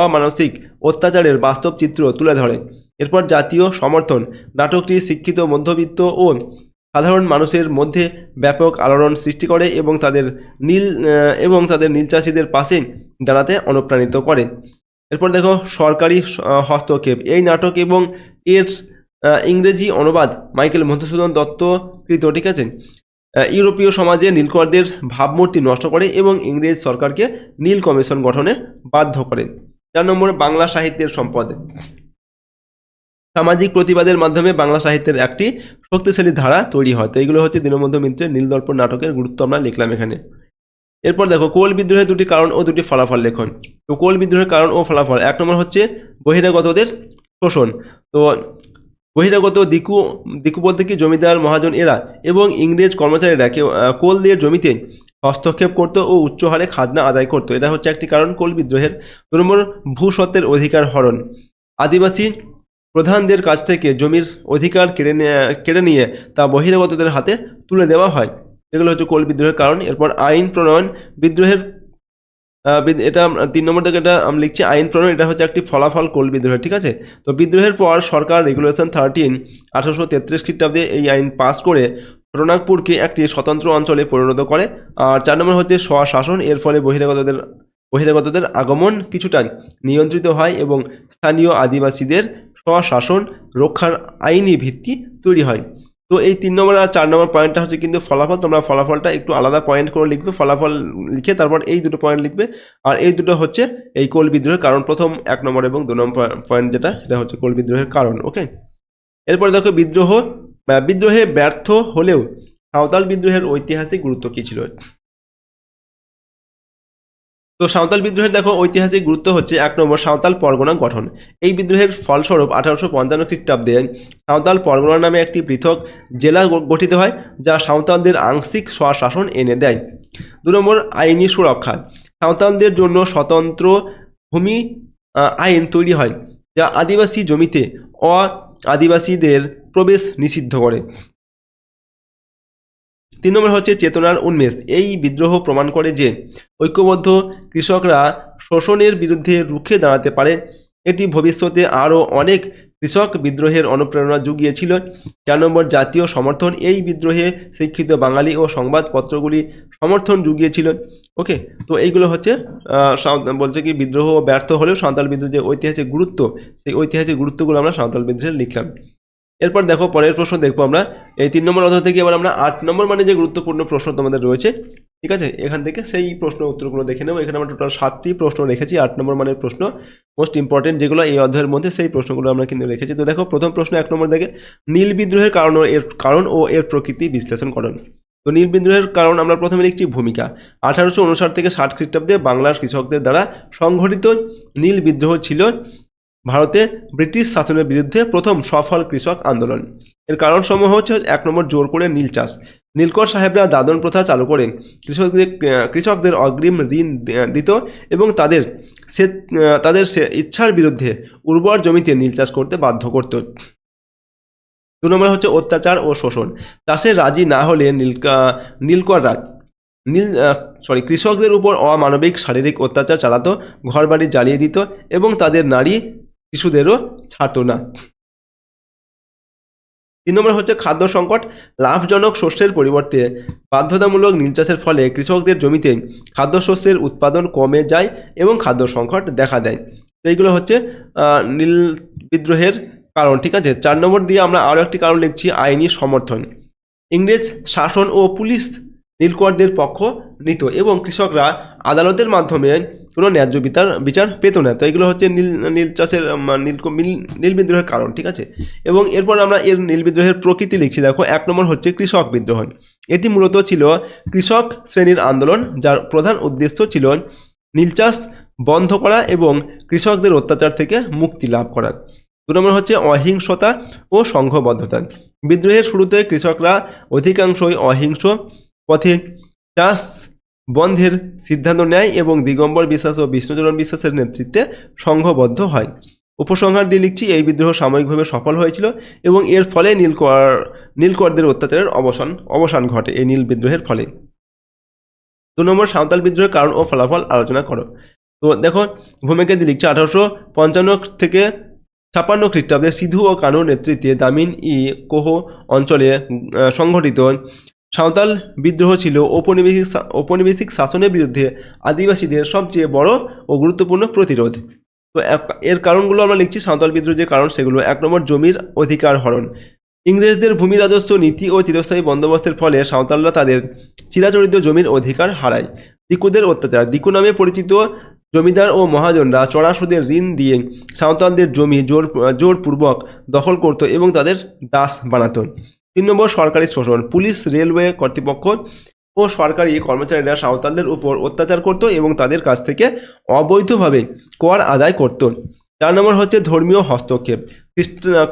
অমানসিক অত্যাচারের বাস্তব চিত্র তুলে ধরে। এরপর জাতীয় সমর্থন। নাটকটি শিক্ষিত মধ্যবিত্ত ও সাধারণ মানুষের মধ্যে ব্যাপক আলোড়ন সৃষ্টি করে এবং তাদের নীল চাষিদের পাশে দাঁড়াতে অনুপ্রাণিত করে। এরপর দেখো সরকারি হস্তক্ষেপ। এই নাটক এবং এর ইংরেজি অনুবাদ মাইকেল মধুসূদন দত্ত কৃত, ঠিক আছে। ইউরোপীয় সমাজে নীলকরদের ভাবমূর্তি নষ্ট করে এবং ইংরেজ সরকারকে নীল কমিশন গঠনে বাধ্য করে। 4 নম্বর, বাংলা সাহিত্যের সম্পদ। সামাজিক প্রতিবাদের মাধ্যমে বাংলা সাহিত্যের একটি শক্তিশালী ধারা তৈরি হয়। তো এইগুলো হচ্ছে দীনবন্ধু মিত্রের নীলদর্পণ নাটকের গুরুত্ব আমরা লিখলাম এখানে। এরপর দেখো কোল বিদ্রোহের দুটি কারণ ও দুটি ফলাফল লেখন। তো কোল বিদ্রোহের কারণ ও ফলাফল: 1 নম্বর হচ্ছে বহিরাগতদের শোষণ। তো বহিরাগত দিকু বলতে কি জমিদার মহাজন এরা এবং ইংরেজ কর্মচারীরা কোলদের জমিতে হস্তক্ষেপ করত ও উচ্চ হারে খাজনা আদায় করত। এটা হচ্ছে একটি কারণ কোল বিদ্রোহের। 2 নম্বর, ভূস্বত্বের অধিকার হরণ। আদিবাসী প্রধানদের কাছ থেকে জমির অধিকার কেড়ে নিয়ে তা বহিরাগতদের হাতে তুলে দেওয়া হয়। এগুলো হচ্ছে কোল বিদ্রোহের কারণ। এরপর আইন প্রণয়ন। বিদ্রোহের এটা 3 নম্বর থেকে এটা আমি লিখছি আইন প্রণয়ন। এটা হচ্ছে একটি ফলাফল কোল বিদ্রোহের, ঠিক আছে। তো বিদ্রোহের পর সরকার রেগুলেশন 13 1833 খ্রিস্টাব্দে এই আইন পাস করে রণাকপুরকে একটি স্বতন্ত্র অঞ্চলে পরিণত করে। আর 4 নম্বর হচ্ছে স্বশাসন। এর ফলে বহিরাগতদের আগমন কিছুটা নিয়ন্ত্রিত হয় এবং স্থানীয় আদিবাসীদের স্বশাসন রক্ষার আইনি ভিত্তি তৈরি হয়। তো এই 3 নম্বর আর 4 নম্বর পয়েন্টটা হচ্ছে কিন্তু ফলাফল। তোমরা ফলাফলটা একটু আলাদা পয়েন্ট করে লিখবে, ফলাফল লিখে তারপর এই দুটো পয়েন্ট লিখবে। আর এই দুটো হচ্ছে এই কোল বিদ্রোহের কারণ, প্রথম 1 নম্বর এবং 2 নম্বর পয়েন্ট যেটা সেটা হচ্ছে কোল বিদ্রোহের কারণ। ওকে, এরপর দেখো বিদ্রোহে ব্যর্থ হলেও সাঁওতাল বিদ্রোহের ঐতিহাসিক গুরুত্ব কী ছিল। তো সাঁওতাল বিদ্রোহের দেখো ঐতিহাসিক গুরুত্ব হচ্ছে: 1 নম্বর, সাঁওতাল পরগনা গঠন। এই বিদ্রোহের ফলস্বরূপ 1855 খ্রিস্টাব্দে সাঁওতাল পরগনা নামে একটি পৃথক জেলা গঠিত হয়, যা সাঁওতালদের আংশিক স্বশাসন এনে দেয়। 2 নম্বর, আইনি সুরক্ষা। সাঁওতালদের জন্য স্বতন্ত্র ভূমি আইন তৈরি হয়, যা আদিবাসী জমিতে আদিবাসীদের প্রবেশ নিষিদ্ধ করে। 3 নম্বর হচ্ছে চেতনার উন্মেষ। এই বিদ্রোহ প্রমাণ করে যে ঐক্যবদ্ধ কৃষকরা শোষণের বিরুদ্ধে রুখে দাঁড়াতে পারে। এটি ভবিষ্যতে আরও অনেক কৃষক বিদ্রোহের অনুপ্রেরণা জুগিয়েছিল। 4 নম্বর, জাতীয় সমর্থন। এই বিদ্রোহে শিক্ষিত বাঙালি ও সংবাদপত্রগুলি সমর্থন জুগিয়েছিল। ওকে, তো এইগুলো হচ্ছে বলছে কি বিদ্রোহ ব্যর্থ হলেও সাঁওতাল বিদ্রোহ যে ঐতিহাসিক গুরুত্ব, সেই ঐতিহাসিক গুরুত্বগুলো আমরা সাঁওতাল বিদ্রোহে লিখলাম। এরপর দেখো পরের প্রশ্ন দেখবো আমরা এই 3 নম্বর অধ্যায় থেকে। এবার আমরা 8 নম্বর মানে যে গুরুত্বপূর্ণ প্রশ্ন তোমাদের রয়েছে, ঠিক আছে, এখান থেকে সেই প্রশ্ন উত্তরগুলো দেখে নেবো। এখানে আমরা টোটাল 7টি প্রশ্ন রেখেছি। 8 নম্বর মানের প্রশ্ন মোস্ট ইম্পর্টেন্ট যেগুলো এই অধ্যায়ের মধ্যে, সেই প্রশ্নগুলো আমরা কিন্তু রেখেছি। তো দেখো প্রথম প্রশ্ন 1 নম্বর দেখে নীল বিদ্রোহের কারণ ও এর প্রকৃতি বিশ্লেষণ করুন। তো নীল বিদ্রোহের কারণ আমরা প্রথমে লিখছি ভূমিকা। 1859 থেকে 60 খ্রিস্টাব্দে বাংলার কৃষকদের দ্বারা সংঘটিত নীল বিদ্রোহ ছিল ভারতে ব্রিটিশ শাসনের বিরুদ্ধে প্রথম সফল কৃষক আন্দোলন। এর কারণসমূহ হচ্ছে: 1 নম্বর, জোর করে নীল চাষ। নীলকর সাহেবরা দাদন প্রথা চালু করেন, কৃষকদের অগ্রিম ঋণ দিত এবং তাদের ইচ্ছার বিরুদ্ধে উর্বর জমিতে নীল চাষ করতে বাধ্য করত। 2 নম্বর হচ্ছে অত্যাচার ও শোষণ। চাষে রাজি না হলে নীলকররা কৃষকদের উপর অমানবিক শারীরিক অত্যাচার চালাতো, ঘরবাড়ি জ্বালিয়ে দিত এবং তাদের নারী শিশুদেরও ছাড়তো না। তিন নম্বর হচ্ছে খাদ্য সংকট। লাভজনক শস্যের পরিবর্তে বাধ্যতামূলক নীল চাষের ফলে কৃষকদের জমিতে খাদ্যশস্যের উৎপাদন কমে যায় এবং খাদ্য সংকট দেখা দেয়। তো এইগুলো হচ্ছে নীল বিদ্রোহের কারণ। ঠিক আছে, 4 নম্বর দিয়ে আমরা আরও একটি কারণ লিখছি, আইনি সমর্থন। ইংরেজ শাসন ও পুলিশ নীলকরদের পক্ষ নিত এবং কৃষকরা আদালতের মাধ্যমে কোনো ন্যায্য বিচার পেত না। তো এগুলো হচ্ছে নীল চাষের নীল বিদ্রোহের কারণ। ঠিক আছে, এবং এরপর আমরা এর নীল বিদ্রোহের প্রকৃতি লিখছি। দেখো, 1 নম্বর হচ্ছে কৃষক বিদ্রোহ। এটি মূলত ছিল কৃষক শ্রেণীর আন্দোলন, যার প্রধান উদ্দেশ্য ছিল নীল চাষ বন্ধ করা এবং কৃষকদের অত্যাচার থেকে মুক্তি লাভ করা। 2 নম্বর হচ্ছে অহিংসতা ও সংঘবদ্ধতা। বিদ্রোহের শুরুতে কৃষকরা অধিকাংশই অহিংস পথে চাষ বন্ধের সিদ্ধান্ত নেয় এবং দিগম্বর বিশ্বাস ও বিষ্ণুচরণ বিশ্বাসের নেতৃত্বে সংঘবদ্ধ হয়। উপসংহার দিয়ে লিখছি, এই বিদ্রোহ সাময়িকভাবে সফল হয়েছিল এবং এর ফলে নীলকরদের অত্যাচারের অবসান ঘটে এই নীল বিদ্রোহের ফলে। 2 নম্বর সাঁওতাল বিদ্রোহের কারণ ও ফলাফল আলোচনা করো। তো দেখো, ভূমিকা দিয়ে লিখছে, 1855 থেকে 56 খ্রিস্টাব্দে সিধু ও কানুর নেতৃত্বে দামিন কোহ অঞ্চলে সংঘটিত সাঁওতাল বিদ্রোহ ছিল ঔপনিবেশিক শাসনের বিরুদ্ধে আদিবাসীদের সবচেয়ে বড় ও গুরুত্বপূর্ণ প্রতিরোধ। তো এর কারণগুলো আমরা লিখছি, সাঁওতাল বিদ্রোহ যে কারণ সেগুলো। 1 নম্বর জমির অধিকার হরণ। ইংরেজদের ভূমি রাজস্ব নীতি ও চিরস্থায়ী বন্দোবস্তের ফলে সাঁওতালরা তাদের চিরাচরিত জমির অধিকার হারায়। দিকুদের অত্যাচার। দিকু নামে পরিচিত জমিদার ও মহাজনরা চড়া সুদের ঋণ দিয়ে সাঁওতালদের জমি জোরপূর্বক দখল করত এবং তাদের দাস বানাত। 3 নম্বর সরকারি শোষণ। পুলিশ, রেলওয়ে কর্তৃপক্ষ ও সরকারি কর্মচারীরা সাঁওতালদের উপর অত্যাচার করত এবং তাদের কাছ থেকে অবৈধভাবে কর আদায় করত। 4 নম্বর হচ্ছে ধর্মীয় হস্তক্ষেপ।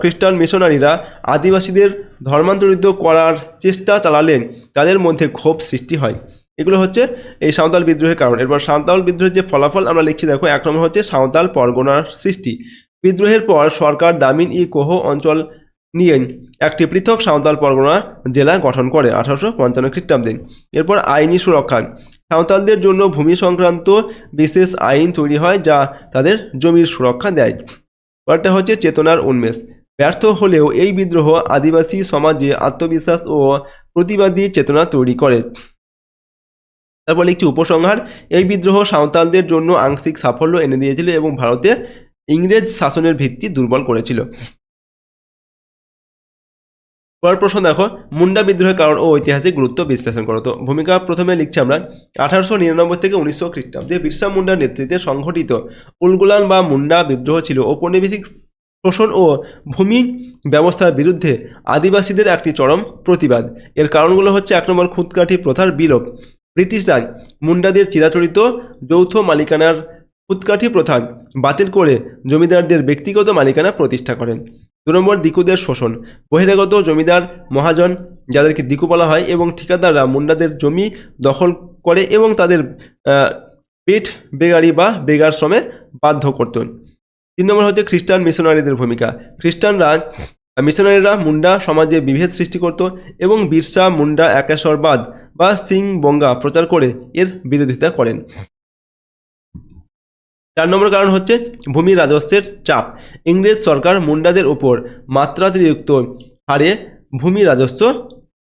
খ্রিস্টান মিশনারিরা আদিবাসীদের ধর্মান্তরিত করার চেষ্টা চালালে তাদের মধ্যে ক্ষোভ সৃষ্টি হয়। এগুলো হচ্ছে এই সাঁওতাল বিদ্রোহের কারণ। এরপর সাঁওতাল বিদ্রোহের যে ফলাফল আমরা লিখছি, দেখো, 1 নম্বর হচ্ছে সাঁওতাল পরগনার সৃষ্টি। বিদ্রোহের পর সরকার দামিন কোহ অঞ্চল নিয়ে একটি পৃথক সাঁওতাল পরগনা জেলা গঠন করে 1855 খ্রিস্টাব্দে। এরপর আইনি সুরক্ষা। সাঁওতালদের জন্য ভূমি সংক্রান্ত বিশেষ আইন তৈরি হয় যা তাদের জমির সুরক্ষা দেয়। পরটা হচ্ছে চেতনার উন্মেষ। ব্যর্থ হলেও এই বিদ্রোহ আদিবাসী সমাজে আত্মবিশ্বাস ও প্রতিবাদী চেতনা তৈরি করে। তারপর লিখছি উপসংহার। এই বিদ্রোহ সাঁওতালদের জন্য আংশিক সাফল্য এনে দিয়েছিল এবং ভারতে ইংরেজ শাসনের ভিত্তি দুর্বল করেছিল। পরের প্রশ্ন দেখো, মুন্ডা বিদ্রোহের কারণ ও ঐতিহাসিক গুরুত্ব বিশ্লেষণ করো। তো ভূমিকা প্রথমে লিখছি আমরা, 1899 থেকে 1900 খ্রিস্টাব্দে বিরসা মুন্ডার নেতৃত্বে সংঘটিত উলগুলান বা মুন্ডা বিদ্রোহ ছিল ঔপনিবেশিক শোষণ ও ভূমি ব্যবস্থার বিরুদ্ধে আদিবাসীদের একটি চরম প্রতিবাদ। এর কারণগুলো হচ্ছে, 1 নম্বর খুঁতকাঠি প্রথার বিলোপ। ব্রিটিশরা মুন্ডাদের চিরাচরিত যৌথ মালিকানার খুঁতকাঠি প্রথা বাতিল করে জমিদারদের ব্যক্তিগত মালিকানা প্রতিষ্ঠা করেন। 2 নম্বর দিকুদের শোষণ। বহিরাগত জমিদার মহাজন, যাদেরকে দিকু বলা হয়, এবং ঠিকাদাররা মুন্ডাদের জমি দখল করে এবং তাদের পেট বেগারি বা বেগার শ্রমে বাধ্য করত। 3 নম্বর হচ্ছে খ্রিস্টান মিশনারিদের ভূমিকা। মিশনারিরা মুন্ডা সমাজে বিভেদ সৃষ্টি করত এবং বিরসা মুন্ডা একেশ্বরবাদ বা সিং বঙ্গা প্রচার করে এর বিরোধিতা করেন। 4 নম্বর কারণ হচ্ছে ভূমি রাজস্বের চাপ। ইংরেজ সরকার মুন্ডাদের উপর মাত্রাতিরিক্ত হারে ভূমি রাজস্ব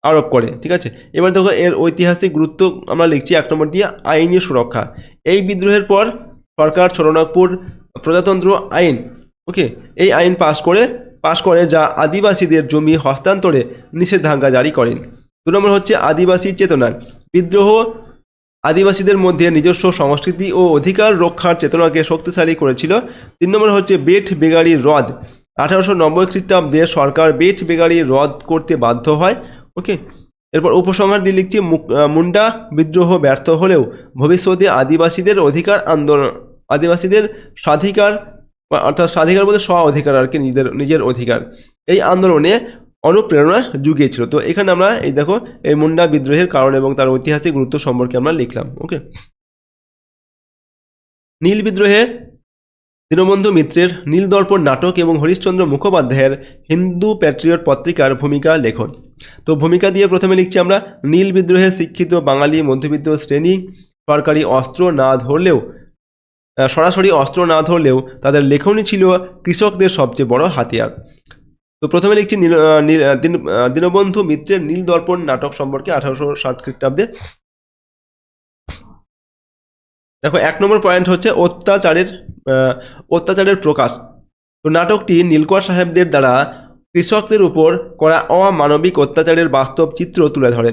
আরোপ করে। ঠিক আছে, এবার দেখো এর ঐতিহাসিক গুরুত্ব আমরা লিখছি 1 নম্বর দিয়ে আইনি সুরক্ষা। এই বিদ্রোহের পর সরকার ছোটনাগপুর প্রজাতন্ত্র আইন এই আইন পাশ করে যা আদিবাসীদের জমি হস্তান্তরে নিষেধাজ্ঞা জারি করেন। 2 নম্বর হচ্ছে আদিবাসী চেতনা। বিদ্রোহ আদিবাসীদের মধ্যে নিজস্ব সংস্কৃতি ও অধিকার রক্ষার চেতনাকে শক্তিশালী করেছিল। 3 নম্বর হচ্ছে বেট বেগারি হ্রদ। 1890 খ্রিস্টাব্দে সরকার বেট বেগারি হ্রদ করতে বাধ্য হয়। এরপর উপসংহার দিয়ে লিখছি, মুন্ডা বিদ্রোহ ব্যর্থ হলেও ভবিষ্যতে আদিবাসীদের স্বাধিকার, অর্থাৎ স্বাধিকার বলতে স্ব অধিকার আর কি, নিজের অধিকার, এই আন্দোলনে অনুপ্রেরণা জুগিয়েছিল। তো এখানে আমরা এই দেখো এই মুন্ডা বিদ্রোহের কারণ এবং তার ঐতিহাসিক গুরুত্ব সম্পর্কে আমরা লিখলাম। নীল বিদ্রোহে দীনবন্ধু মিত্রের নীলদর্পণ নাটক এবং হরিশ্চন্দ্র মুখোপাধ্যায়ের হিন্দু প্যাট্রিয়ট পত্রিকার ভূমিকা লেখন। তো ভূমিকা দিয়ে প্রথমে লিখছি আমরা, নীল বিদ্রোহে শিক্ষিত বাঙালি মধ্যবিত্ত শ্রেণী সরাসরি অস্ত্র না ধরলেও তাদের লেখনী ছিল কৃষকদের সবচেয়ে বড় হাতিয়ার। তো প্রথমে লিখছি দীনবন্ধু মিত্রের নীল দর্পণ নাটক সম্পর্কে 1860 খ্রিস্টাব্দে। দেখো 1 নম্বর পয়েন্ট হচ্ছে অত্যাচারের প্রকাশ। তো নাটকটি নীলকর সাহেবদের দ্বারা কৃষকদের উপর করা অমানবিক অত্যাচারের বাস্তব চিত্র তুলে ধরে,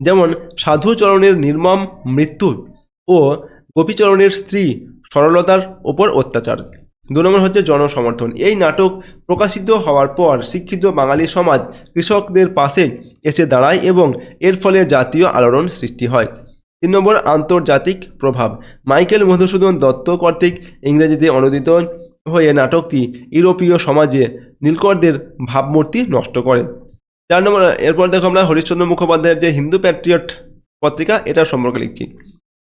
যেমন সাধুচরণের নির্মম মৃত্যু ও গোপীচরণের স্ত্রী সরলতার ওপর অত্যাচার। 2 নম্বর হচ্ছে জনসমর্থন। এই নাটক প্রকাশিত হওয়ার পর শিক্ষিত বাঙালি সমাজ কৃষকদের পাশে এসে দাঁড়ায় এবং এর ফলে জাতীয় আলোড়ন সৃষ্টি হয়। 3 নম্বর আন্তর্জাতিক প্রভাব। মাইকেল মধুসূদন দত্ত কর্তৃক ইংরেজিতে অনুদিত হয়ে নাটকটি ইউরোপীয় সমাজে নীলকরদের ভাবমূর্তি নষ্ট করে। 4 নম্বর, এরপর দেখো আমরা হরিশ্চন্দ্র মুখোপাধ্যায়ের যে হিন্দু প্যাট্রিয়ট পত্রিকা এটার সম্পর্কে লিখছি।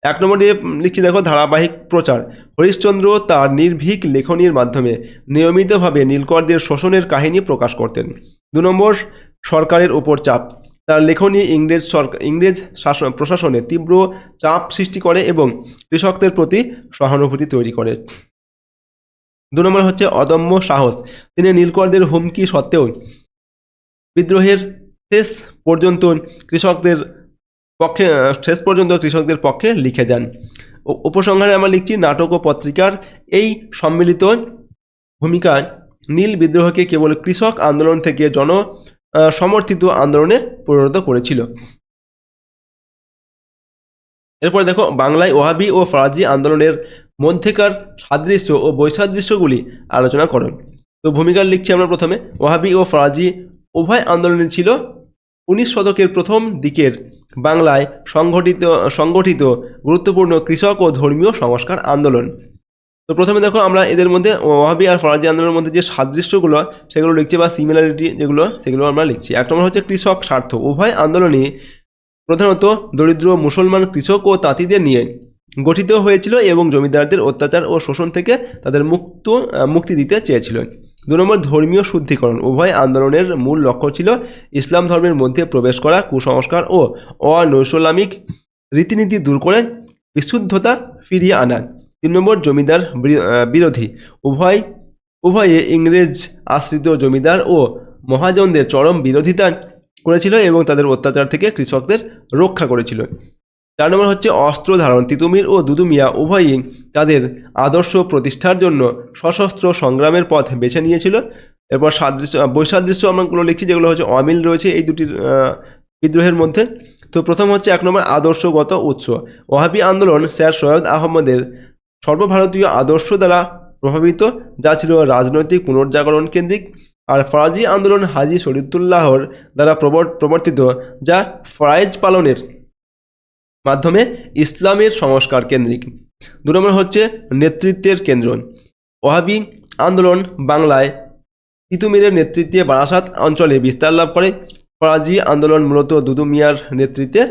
1 নম্বর দিয়ে লিখছি দেখো ধারাবাহিক প্রচার। হরিশ্চন্দ্র তার নির্ভীক লেখনীর মাধ্যমে নিয়মিতভাবে নীলকরদের শোষণের কাহিনী প্রকাশ করতেন। 2 নম্বর, সরকারের উপর চাপ। তার লেখনী ইংরেজ প্রশাসনে তীব্র চাপ সৃষ্টি করে এবং কৃষকদের প্রতি সহানুভূতি তৈরি করে। 2 নম্বর হচ্ছে অদম্য সাহস। তিনি নীলকরদের হুমকি সত্ত্বেও বিদ্রোহের শেষ পর্যন্ত কৃষকদের পক্ষে লিখে যান। উপসংহারে আমরা লিখছি নাটক ও পত্রিকার এই সম্মিলিত ভূমিকায় নীল বিদ্রোহকে কেবল কৃষক আন্দোলন থেকে সমর্থিত আন্দোলনে পরিণত করেছিল। এরপর দেখো বাংলায় ওহাবি ও ফরাজি আন্দোলনের মধ্যেকার সাদৃশ্য ও বৈসাদৃশ্যগুলি আলোচনা করো। তো ভূমিকা লিখছি আমরা প্রথমে। ওহাবি ও ফরাজি উভয় আন্দোলনই ছিল 19 শতকের প্রথম দিকের বাংলায় সংগঠিত গুরুত্বপূর্ণ কৃষক ও ধর্মীয় সংস্কার আন্দোলন। তো প্রথমে দেখো আমরা এদের মধ্যে ওহাবি আর ফরাজি আন্দোলনের মধ্যে যে সাদৃশ্যগুলো সেগুলো লিখছি, বা সিমিলারিটি সেগুলো আমরা লিখছি। 1 নম্বর হচ্ছে কৃষক স্বার্থ। উভয় আন্দোলনই প্রধানত দরিদ্র মুসলমান কৃষক ও তাঁতিদের নিয়ে গঠিত হয়েছিল এবং জমিদারদের অত্যাচার ও শোষণ থেকে তাদের মুক্তি দিতে চেয়েছিল। 2 নম্বর ধর্মীয় শুদ্ধিকরণ। উভয় আন্দোলনের মূল লক্ষ্য ছিল ইসলাম ধর্মের মধ্যে প্রবেশ করা, কুসংস্কার ও অনৈসলামিক রীতিনীতি দূর করে বিশুদ্ধতা ফিরিয়ে আনা। 3 নম্বর জমিদার বিরোধী। উভয়ে ইংরেজ আশ্রিত জমিদার ও মহাজনদের চরম বিরোধিতা করেছিল এবং তাদের অত্যাচার থেকে কৃষকদের রক্ষা করেছিল। 4 নম্বর হচ্ছে অস্ত্র ধারণ। তিতুমির ও দুদু মিয়া উভয়ই তাদের আদর্শ প্রতিষ্ঠার জন্য সশস্ত্র সংগ্রামের পথ বেছে নিয়েছিল। এরপর বৈসাদৃশ্য আমরাগুলো লিখছি, যেগুলো হচ্ছে অমিল রয়েছে এই দুটির বিদ্রোহের মধ্যে। তো প্রথম হচ্ছে 1 নম্বর আদর্শগত উৎস। ওহাবি আন্দোলন স্যার সৈয়দ আহমদের সর্বভারতীয় আদর্শ দ্বারা প্রভাবিত, যা ছিল রাজনৈতিক পুনর্জাগরণ কেন্দ্রিক। আর ফরাজি আন্দোলন হাজি শরীয়তুল্লাহর দ্বারা প্রবর্তিত, যা ফরাইজ পালনের মাধ্যমে ইসলামের সংস্কার কেন্দ্রিক। 2 নম্বর হচ্ছে নেতৃত্বের কেন্দ্র। ওহাবি আন্দোলন বাংলায় তিতুমিরের নেতৃত্বে বারাসাত অঞ্চলে বিস্তার লাভ করে। ফরাজি আন্দোলন মূলত দুদু মিয়ার নেতৃত্বে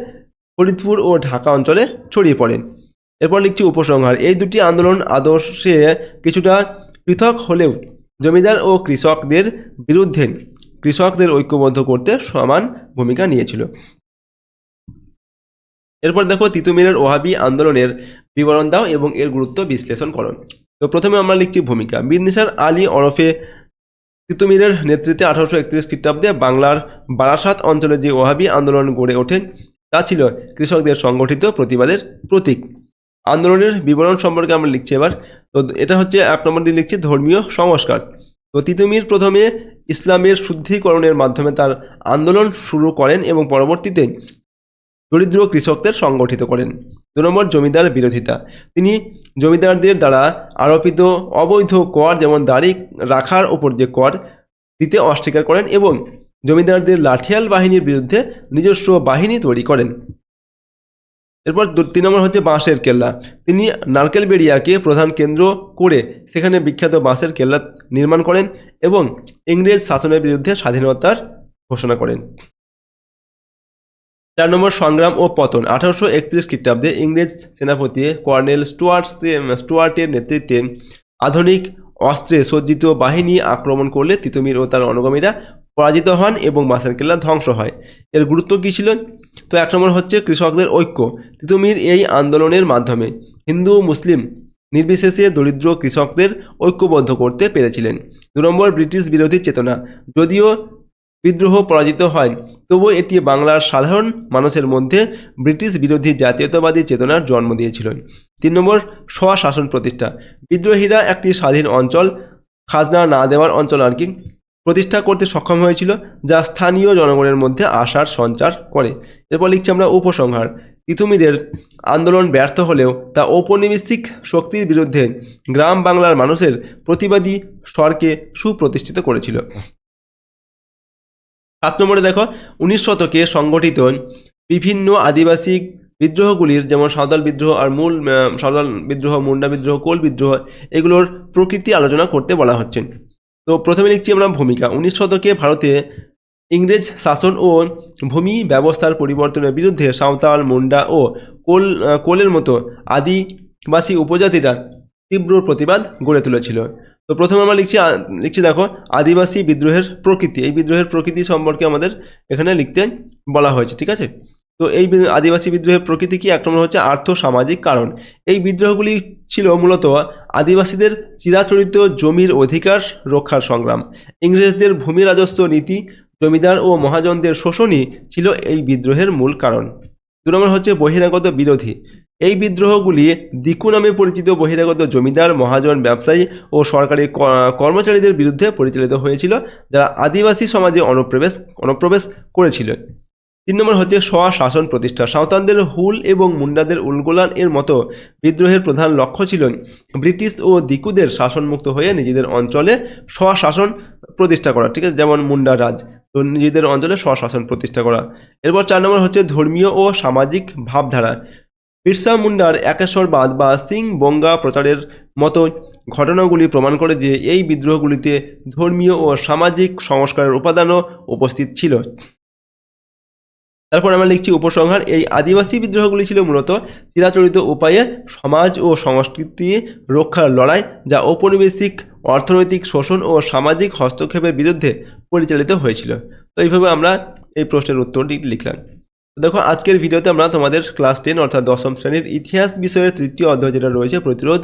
ফরিদপুর ও ঢাকা অঞ্চলে ছড়িয়ে পড়ে। এরপর লিখছি উপসংহার। এই দুটি আন্দোলন আদর্শে কিছুটা পৃথক হলেও জমিদার ও কৃষকদের বিরুদ্ধে কৃষকদের ঐক্যবদ্ধ করতে সমান ভূমিকা নিয়েছিল। এরপর দেখো তিতুমিরের ওহাবি আন্দোলনের বিবরণ দাও এবং এর গুরুত্ব বিশ্লেষণ করো। তো প্রথমে আমরা লিখছি ভূমিকা। মীর নিসার আলী ওরফে তিতুমিরের নেতৃত্বে 1831 খ্রিস্টাব্দে বাংলার বারাসাত অঞ্চলে যে ওহাবি আন্দোলন গড়ে ওঠে তা ছিল কৃষকদের সংগঠিত প্রতিবাদের প্রতীক। আন্দোলনের বিবরণ সম্পর্কে আমরা লিখছি এবার। তো এটা হচ্ছে 1 নম্বর দিয়ে লিখছি ধর্মীয় সংস্কার। তো তিতুমির প্রথমে ইসলামের শুদ্ধিকরণের মাধ্যমে তার আন্দোলন শুরু করেন এবং পরবর্তীতে দরিদ্র কৃষকদের সংগঠিত করেন। 2 নম্বর জমিদার বিরোধিতা। তিনি জমিদারদের দ্বারা আরোপিত অবৈধ কর, যেমন দাড়ি রাখার ওপর যে কর, দিতে অস্বীকার করেন এবং জমিদারদের লাঠিয়াল বাহিনীর বিরুদ্ধে নিজস্ব বাহিনী তৈরি করেন। এরপর 3 নম্বর হচ্ছে বাঁশের কেল্লা। তিনি নারকেলবেড়িয়াকে প্রধান কেন্দ্র করে সেখানে বিখ্যাত বাঁশের কেল্লা নির্মাণ করেন এবং ইংরেজ শাসনের বিরুদ্ধে স্বাধীনতার ঘোষণা করেন। 4 নম্বর সংগ্রাম ও পতন। 1831 খ্রিস্টাব্দে ইংরেজ সেনাপতি কর্নেল স্টুয়ার্টের নেতৃত্বে আধুনিক অস্ত্রে সজ্জিত বাহিনী আক্রমণ করলে তিতুমির ও তার অনুগামীরা পরাজিত হন এবং বাঁশের কেল্লা ধ্বংস হয়। এর গুরুত্ব কী ছিল? তো 1 নম্বর হচ্ছে কৃষকদের ঐক্য। তিতুমির এই আন্দোলনের মাধ্যমে হিন্দু মুসলিম নির্বিশেষে দরিদ্র কৃষকদের ঐক্যবদ্ধ করতে পেরেছিলেন। 2 নম্বর, ব্রিটিশ বিরোধী চেতনা। যদিও বিদ্রোহ পরাজিত হয়, তবুও এটি বাংলার সাধারণ মানুষের মধ্যে ব্রিটিশ বিরোধী জাতীয়তাবাদী চেতনার জন্ম দিয়েছিল। 3 নম্বর, স্বশাসন প্রতিষ্ঠা। বিদ্রোহীরা একটি স্বাধীন অঞ্চল, খাজনা না দেওয়ার অঞ্চল আর কি, প্রতিষ্ঠা করতে সক্ষম হয়েছিল, যা স্থানীয় জনগণের মধ্যে আশার সঞ্চার করে। এরপর লিখছি আমরা উপসংহার। তিতুমিরের আন্দোলন ব্যর্থ হলেও তা ঔপনিবেশিক শক্তির বিরুদ্ধে গ্রাম বাংলার মানুষের প্রতিবাদী স্বরকে সুপ্রতিষ্ঠিত করেছিল। 7 নম্বরে দেখো, 19 শতকে সংগঠিত বিভিন্ন আদিবাসী বিদ্রোহগুলির, যেমন সাঁওতাল বিদ্রোহ আর সাঁওতাল বিদ্রোহ, মুন্ডা বিদ্রোহ, কোল বিদ্রোহ, এগুলোর প্রকৃতি আলোচনা করতে বলা হচ্ছে। তো প্রথমে লিখছি আমরা ভূমিকা। 19 শতকে ভারতে ইংরেজ শাসন ও ভূমি ব্যবস্থার পরিবর্তনের বিরুদ্ধে সাঁওতাল, মুন্ডা ও কোলের মতো আদিবাসী উপজাতিরা তীব্র প্রতিবাদ গড়ে তুলেছিল। তো প্রথমে আমরা লিখছি দেখো, আদিবাসী বিদ্রোহের প্রকৃতি। এই বিদ্রোহের প্রকৃতি সম্পর্কে আমাদের এখানে লিখতে বলা হয়েছে, ঠিক আছে। তো এই আদিবাসী বিদ্রোহের প্রকৃতি কি? 1 নম্বর হচ্ছে আর্থ সামাজিক কারণ। এই বিদ্রোহগুলি ছিল মূলত আদিবাসীদের চিরাচরিত জমির অধিকার রক্ষার সংগ্রাম। ইংরেজদের ভূমি রাজস্ব নীতি, জমিদার ও মহাজনদের শোষণই ছিল এই বিদ্রোহের মূল কারণ। 2 নম্বর হচ্ছে বহিরাগত বিরোধী। এই বিদ্রোহগুলি দিকু নামে পরিচিত বহিরাগত জমিদার, মহাজন, ব্যবসায়ী ও সরকারি কর্মচারীদের বিরুদ্ধে পরিচালিত হয়েছিল, যারা আদিবাসী সমাজে অনুপ্রবেশ করেছিল। 3 নম্বর হচ্ছে স্বশাসন প্রতিষ্ঠা। সাঁওতালদের হুল এবং মুন্ডাদের উলগুলান এর মতো বিদ্রোহের প্রধান লক্ষ্য ছিল ব্রিটিশ ও দিকুদের শাসনমুক্ত হয়ে নিজেদের অঞ্চলে স্বশাসন প্রতিষ্ঠা করা, ঠিক আছে, যেমন মুন্ডা রাজ, তো নিজেদের অঞ্চলে স্বশাসন প্রতিষ্ঠা করা। এরপর 4 নম্বর হচ্ছে ধর্মীয় ও সামাজিক ভাবধারা। বিরসা মুন্ডার একেশ্বরবাদ বা সিং বঙ্গা প্রচারের মতো ঘটনাগুলি প্রমাণ করে যে এই বিদ্রোহগুলিতে ধর্মীয় ও সামাজিক সংস্কারের উপাদানও উপস্থিত ছিল। তারপর আমরা লিখছি উপসংহার। এই আদিবাসী বিদ্রোহগুলি ছিল মূলত চিরাচরিত উপায়ে সমাজ ও সংস্কৃতি রক্ষার লড়াই, যা ঔপনিবেশিক অর্থনৈতিক শোষণ ও সামাজিক হস্তক্ষেপের বিরুদ্ধে পরিচালিত হয়েছিল। তো এইভাবে আমরা এই প্রশ্নের উত্তরটি লিখলাম। দেখো, আজকের ভিডিওতে আমরা তোমাদের ক্লাস 10 অর্থাৎ 10ম শ্রেণীর ইতিহাস বিষয়ের 3য় অধ্যায় যেটা রয়েছে প্রতিরোধ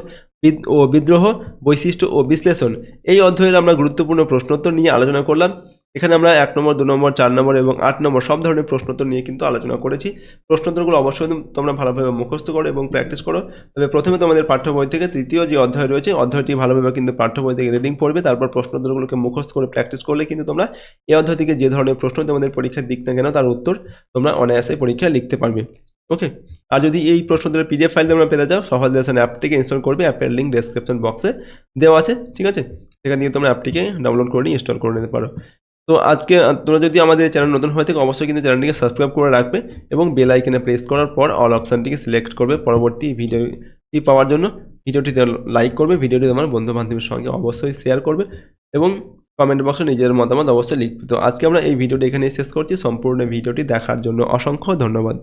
ও বিদ্রোহ, বৈশিষ্ট্য ও বিশ্লেষণ, এই অধ্যায়ের আমরা গুরুত্বপূর্ণ প্রশ্নোত্তর নিয়ে আলোচনা করলাম। এখানে আমরা 1 নম্বর, 2 নম্বর, 4 নম্বর এবং 8 নম্বর সব ধরনের প্রশ্নোত্তর নিয়ে কিন্তু আলোচনা করেছি। প্রশ্নোত্তরগুলো অবশ্যই তোমরা ভালোভাবে মুখস্থ করো এবং প্র্যাকটিস করো। তবে প্রথমে তোমাদের পাঠ্য বই থেকে 3য় যে অধ্যায় রয়েছে, অধ্যায়টি ভালোভাবে কিন্তু পাঠ্য বই থেকে রিডিং পড়বে, তারপর প্রশ্নোত্তরগুলোকে মুখস্থ করে প্র্যাকটিস করলে কিন্তু তোমরা এই অধ্যায় থেকে যে ধরনের প্রশ্ন তোমাদের পরীক্ষার দিক না কেন তার উত্তর তোমরা অনায়াসে পরীক্ষায় লিখতে পারবে। ওকে, আর যদি এই প্রশ্নোত্তরের পিডিএফ ফাইল তোমরা পেতে চাও, সহজ লেসন অ্যাপটিকে ইনস্টল করবে। অ্যাপের লিঙ্ক ডেসক্রিপশন বক্সে দেওয়া আছে, ঠিক আছে, সেখান থেকে তোমরা অ্যাপটিকে ডাউনলোড করে নিয়ে ইনস্টল করে নিতে পারো। তো আজকে তোমরা যদি আমাদের চ্যানেল নতুন হয়ে থাকে, অবশ্যই কিন্তু চ্যানেলটিকে সাবস্ক্রাইব করে রাখবে এবং বেল আইকনে প্রেস করার পর অল অপশানটিকে সিলেক্ট করবে পরবর্তী ভিডিওটি পাওয়ার জন্য। ভিডিওটিতে লাইক করবে, ভিডিওটি তোমার বন্ধু বান্ধবের সঙ্গে অবশ্যই শেয়ার করবে এবং কমেন্ট বক্সে নিজের মতামত অবশ্যই লিখবে। তো আজকে আমরা এই ভিডিওটি এখানে শেষ করছি। সম্পূর্ণ ভিডিওটি দেখার জন্য অসংখ্য ধন্যবাদ।